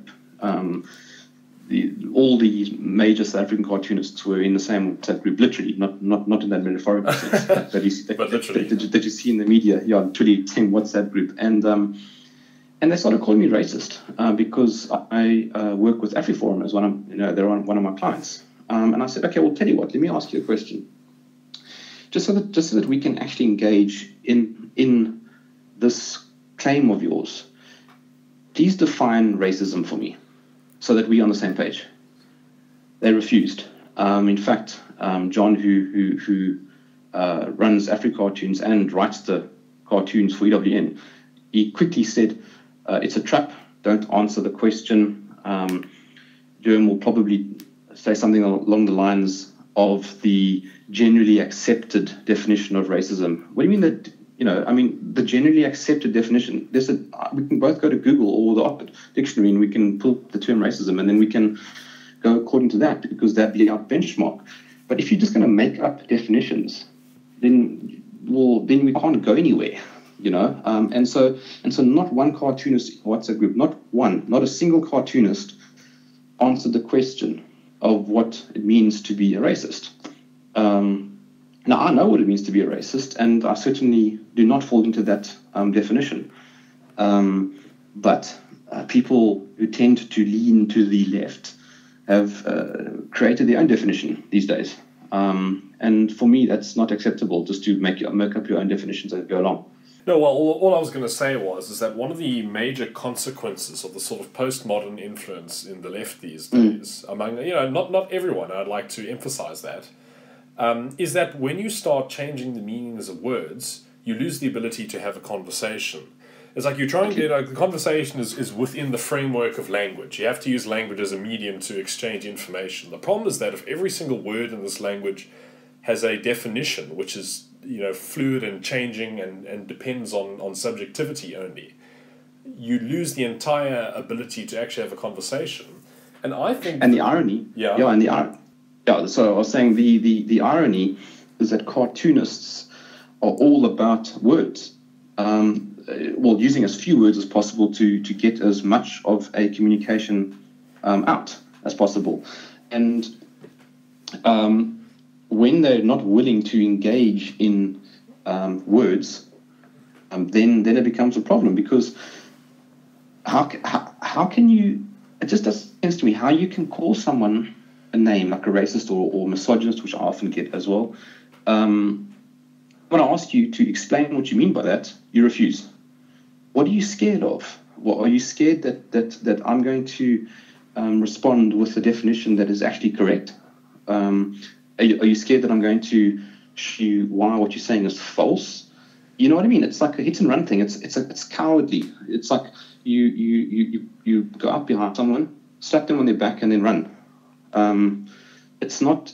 All the major South African cartoonists were in the same WhatsApp group, literally, not in that metaphorical sense, that you see in the media. Yeah, literally, same WhatsApp group. And they started calling me racist because I work with AfriForum as they're one of my clients. And I said, okay, well, tell you what, let me ask you a question. Just so that we can actually engage in this claim of yours, please define racism for me so that we're on the same page. They refused. In fact, John, who runs Afri Cartoons and writes the cartoons for EWN, he quickly said, it's a trap, don't answer the question. Jerm will probably say something along the lines of the generally accepted definition of racism. What do you mean that, the generally accepted definition? We can both go to Google or the Oxford Dictionary and we can pull the term racism, and then we can go according to that, because that'd be our benchmark. But if you're just going to make up definitions, then we can't go anywhere. And so not one cartoonist in WhatsApp group, not a single cartoonist answered the question of what it means to be a racist. Now, I know what it means to be a racist, and I certainly do not fall into that definition. But people who tend to lean to the left have created their own definition these days. And for me, that's not acceptable, just to make up your own definitions as you go along. No, well, all I was going to say is that one of the major consequences of the sort of postmodern influence in the left these days, among, not everyone, I'd like to emphasize that, is that when you start changing the meanings of words, you lose the ability to have a conversation. It's like you try and the conversation is within the framework of language. You have to use language as a medium to exchange information. The problem is that if every single word in this language has a definition, which is fluid and changing and depends on subjectivity only, you lose the entire ability to actually have a conversation. And I think... And the irony... so I was saying the irony is that cartoonists are all about words. Using as few words as possible to get as much of a communication out as possible. And... when they're not willing to engage in words, then it becomes a problem, because how can you? It just doesn't sense to me how you can call someone a name like a racist or misogynist, which I often get as well. When I ask you to explain what you mean by that, you refuse. What are you scared of? Are you scared that I'm going to respond with a definition that is actually correct? Are you scared that I'm going to show you why what you're saying is false? You know what I mean? It's like a hit and run thing. It's cowardly. It's like you go up behind someone slap them on their back, and then run. It's not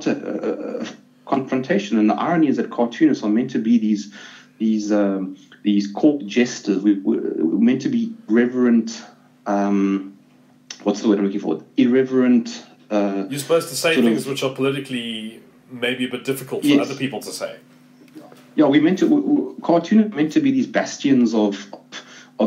a confrontation. And the irony is that cartoonists are meant to be these court jesters. We're meant to be reverent. What's the word I'm looking for? Irreverent. You're supposed to say things which are politically maybe a bit difficult for other people to say. Yeah, cartoonists are meant to be these bastions of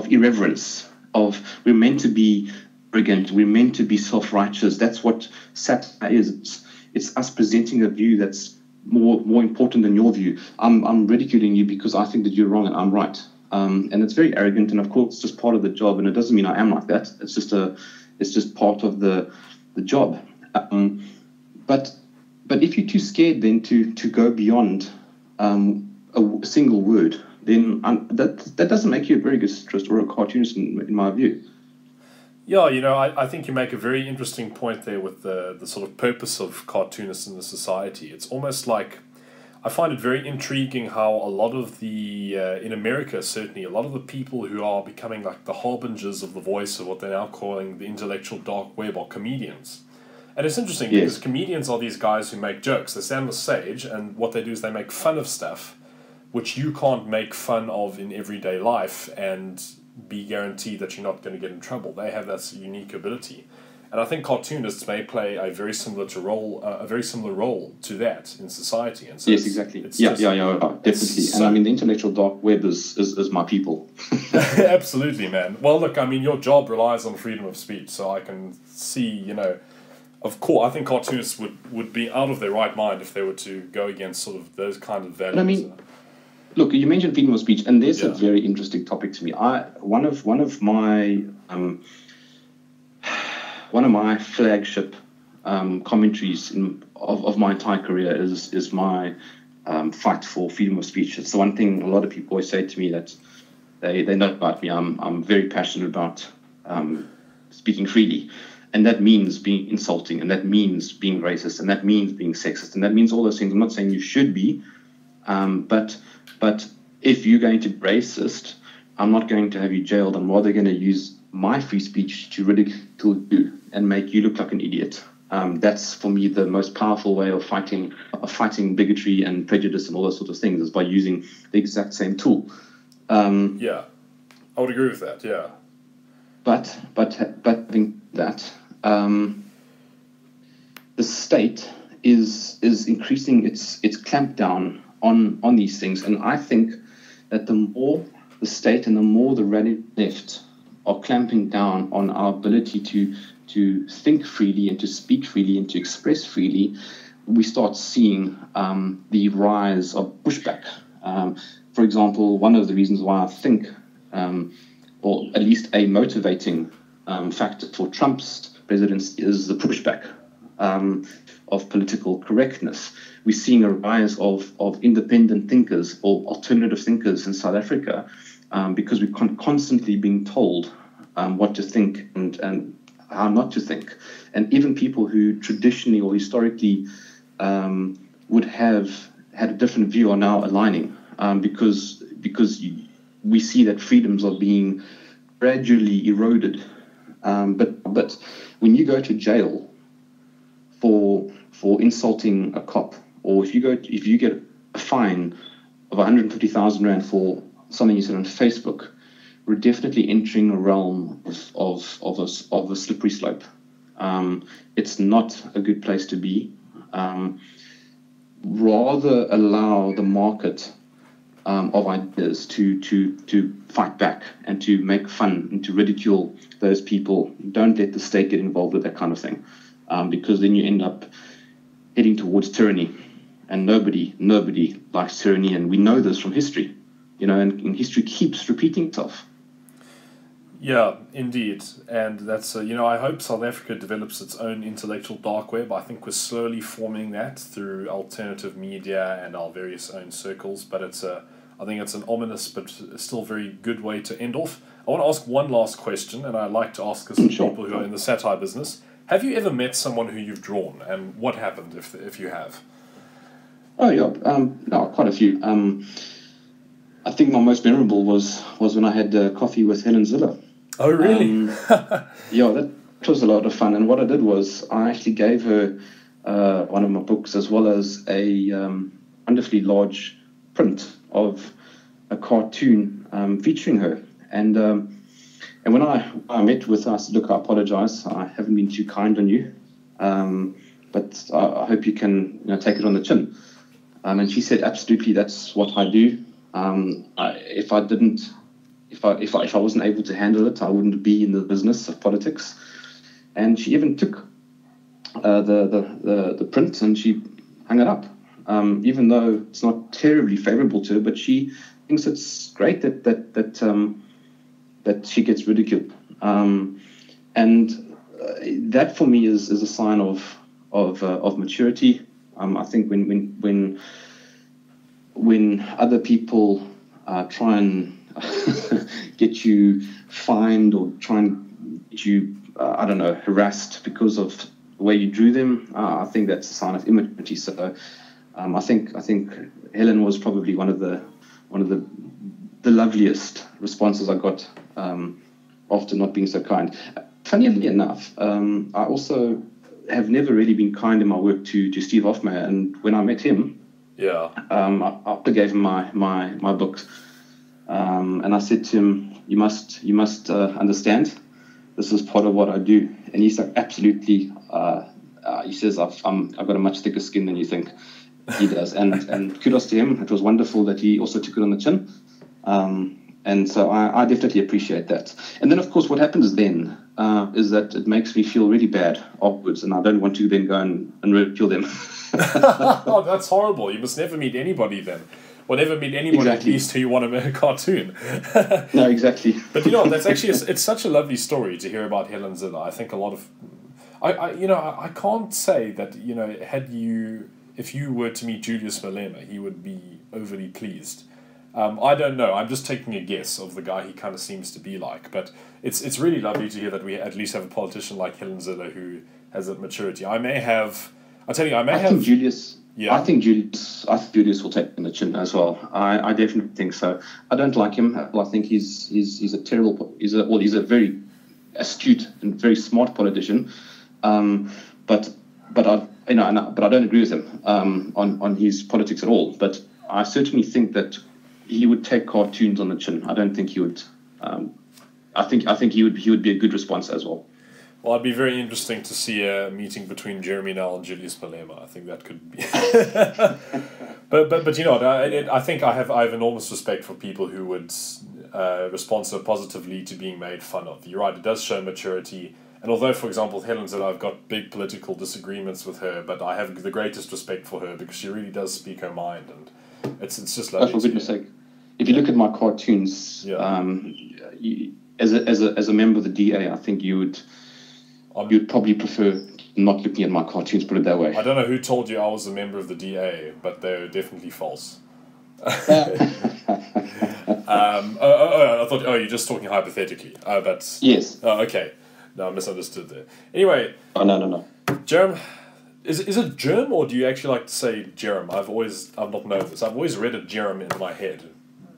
irreverence. We're meant to be arrogant. We're meant to be self-righteous. That's what satire is. It's us presenting a view that's more important than your view. I'm ridiculing you because I think that you're wrong and I'm right. And it's very arrogant. And of course, it's just part of the job. And it doesn't mean I am like that. It's just part of the job. But if you're too scared then to go beyond a single word, then that doesn't make you a very good satirist or a cartoonist in my view. Yeah, I think you make a very interesting point there with the sort of purpose of cartoonists in the society. It's almost like, I find it very intriguing how a lot of the, in America certainly, a lot of the people who are becoming like the harbingers of the voice of what they're now calling the intellectual dark web are comedians. And it's interesting because comedians are these guys who make jokes. They stand on the stage and what they do is they make fun of stuff which you can't make fun of in everyday life and be guaranteed that you're not going to get in trouble. They have that unique ability. And I think cartoonists may play a very similar role to that in society. And so yes, exactly. Definitely. So, and the intellectual dark web is my people. Absolutely, man. Well, look, your job relies on freedom of speech, so I can see, of course, I think cartoonists would be out of their right mind if they were to go against sort of those kind of values. Look, you mentioned freedom of speech, and there's a very interesting topic to me. One of my flagship commentaries of my entire career is my fight for freedom of speech. It's the one thing a lot of people always say to me that they know about me. I'm very passionate about speaking freely, and that means being insulting, and that means being racist, and that means being sexist, and that means all those things. I'm not saying you should be, but if you're going to be racist, I'm not going to have you jailed. I'm rather going to use my free speech to ridicule you and make you look like an idiot. That's for me the most powerful way of fighting bigotry and prejudice and all those sorts of things, is by using the exact same tool. I would agree with that. Yeah, but having that, the state is increasing its clampdown on these things, and I think that the more the state and the more the radical left are clamping down on our ability to think freely and to speak freely and to express freely, we start seeing the rise of pushback. For example, one of the reasons why I think, or at least a motivating factor for Trump's presidency, is the pushback of political correctness. We're seeing a rise of independent thinkers or alternative thinkers in South Africa because we're constantly being told what to think and how not to think. And even people who traditionally or historically would have had a different view are now aligning because we see that freedoms are being gradually eroded. But when you go to jail for insulting a cop, or if you get a fine of 150,000 rand for something you said on Facebook, we're definitely entering a realm of a slippery slope. It's not a good place to be. Rather allow the market of ideas to fight back and to make fun and to ridicule those people. Don't let the state get involved with that kind of thing, because then you end up heading towards tyranny, and nobody likes tyranny, and we know this from history, and history keeps repeating itself. Yeah, indeed. And that's, I hope South Africa develops its own intellectual dark web. I think we're slowly forming that through alternative media and our various own circles. But I think it's an ominous but still very good way to end off. I want to ask one last question, and I like to ask this to people who are in the satire business. Have you ever met someone who you've drawn, and what happened if you have? Oh, yeah. No, quite a few. I think my most memorable was when I had coffee with Helen Ziller. Oh, really? it was a lot of fun. And what I did was I actually gave her one of my books as well as a wonderfully large print of a cartoon featuring her. And when I met with her, I said, look, I apologize. I haven't been too kind on you. But I hope you can take it on the chin. And she said, absolutely, that's what I do. If I wasn't able to handle it, I wouldn't be in the business of politics. And she even took the print and she hung it up, even though it's not terribly favorable to her. But she thinks it's great that she gets ridiculed, and that for me is a sign of maturity. I think when other people try and get you fined or try and get you harassed because of the way you drew them, I think that's a sign of immaturity. So I think Helen was probably one of the loveliest responses I got after not being so kind. Funnily enough, I also have never really been kind in my work to Steve Hofmeyer, and when I met him, I gave him my book, and I said to him, "You must understand, this is part of what I do." And he's like, "Absolutely." He says, "I've got a much thicker skin than you think." He does, and kudos to him. It was wonderful that he also took it on the chin. And so I definitely appreciate that. And then, of course, what happens then is that it makes me feel really bad afterwards, and I don't want to then go and ridicule them. Oh, that's horrible. You must never meet anybody then. Or never meet anyone at least who you want to make a cartoon. No, exactly. But you know, that's actually, it's such a lovely story to hear about Helen Zille. I think a lot of... I can't say that, if you were to meet Julius Malema, he would be overly pleased. I don't know. I'm just taking a guess of the guy he kind of seems to be like. But it's really lovely to hear that we at least have a politician like Helen Zille who has that maturity. I think Julius... Yeah. I think Julius will take the chin as well. I definitely think so. I don't like him. I think he's a terrible... He's a very astute and very smart politician. But I don't agree with him on his politics at all. But I certainly think that he would take cartoons on the chin. I don't think he would. I think he would be a good response as well. Well, it'd be very interesting to see a meeting between Jeremy Nell and Julius Malema. I think that could be. but you know what? I think I have enormous respect for people who would respond so positively to being made fun of. You're right. It does show maturity. And although, for example, Helen said I've got big political disagreements with her, but I have the greatest respect for her because she really does speak her mind, and it's just lovely. For goodness sake, if you look at my cartoons, as a member of the DA, I think you'd probably prefer not looking at my cartoons, put it that way. I don't know who told you I was a member of the DA, but they're definitely false. I thought, you're just talking hypothetically. But yes. Oh, okay. No, I misunderstood there. Anyway. Oh, no. Jerm, is it Jerm or do you actually like to say Jerem? I've not known this. I've always read it Jerem in my head.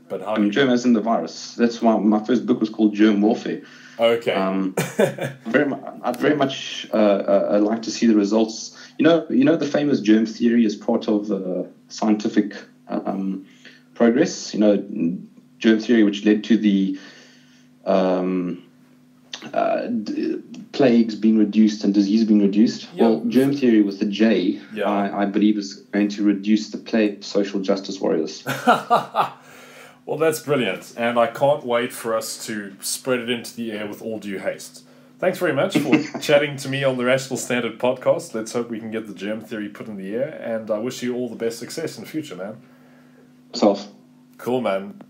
But how do you... Germ as in the virus. That's why my first book was called Germ Warfare. Okay. I'd very much like to see the results. You know the famous germ theory is part of scientific progress. Germ theory, which led to the plagues being reduced and disease being reduced. Yep. Well, germ theory with the J, I believe, is going to reduce the plague of social justice warriors. Well, that's brilliant, and I can't wait for us to spread it into the air with all due haste. Thanks very much for chatting to me on the Rational Standard podcast. Let's hope we can get the germ theory put in the air, and I wish you all the best success in the future, man. Self. Cool, man.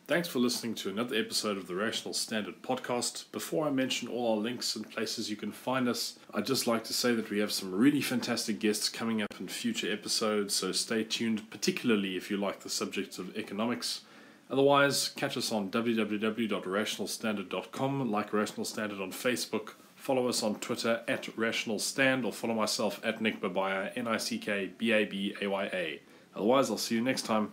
Thanks for listening to another episode of the Rational Standard podcast. Before I mention all our links and places you can find us, I'd just like to say that we have some really fantastic guests coming up in future episodes, so stay tuned, particularly if you like the subject of economics. Otherwise, catch us on www.rationalstandard.com, like Rational Standard on Facebook, follow us on Twitter @RationalStand, or follow myself @Nick Babaya, NickBabaya. Otherwise, I'll see you next time.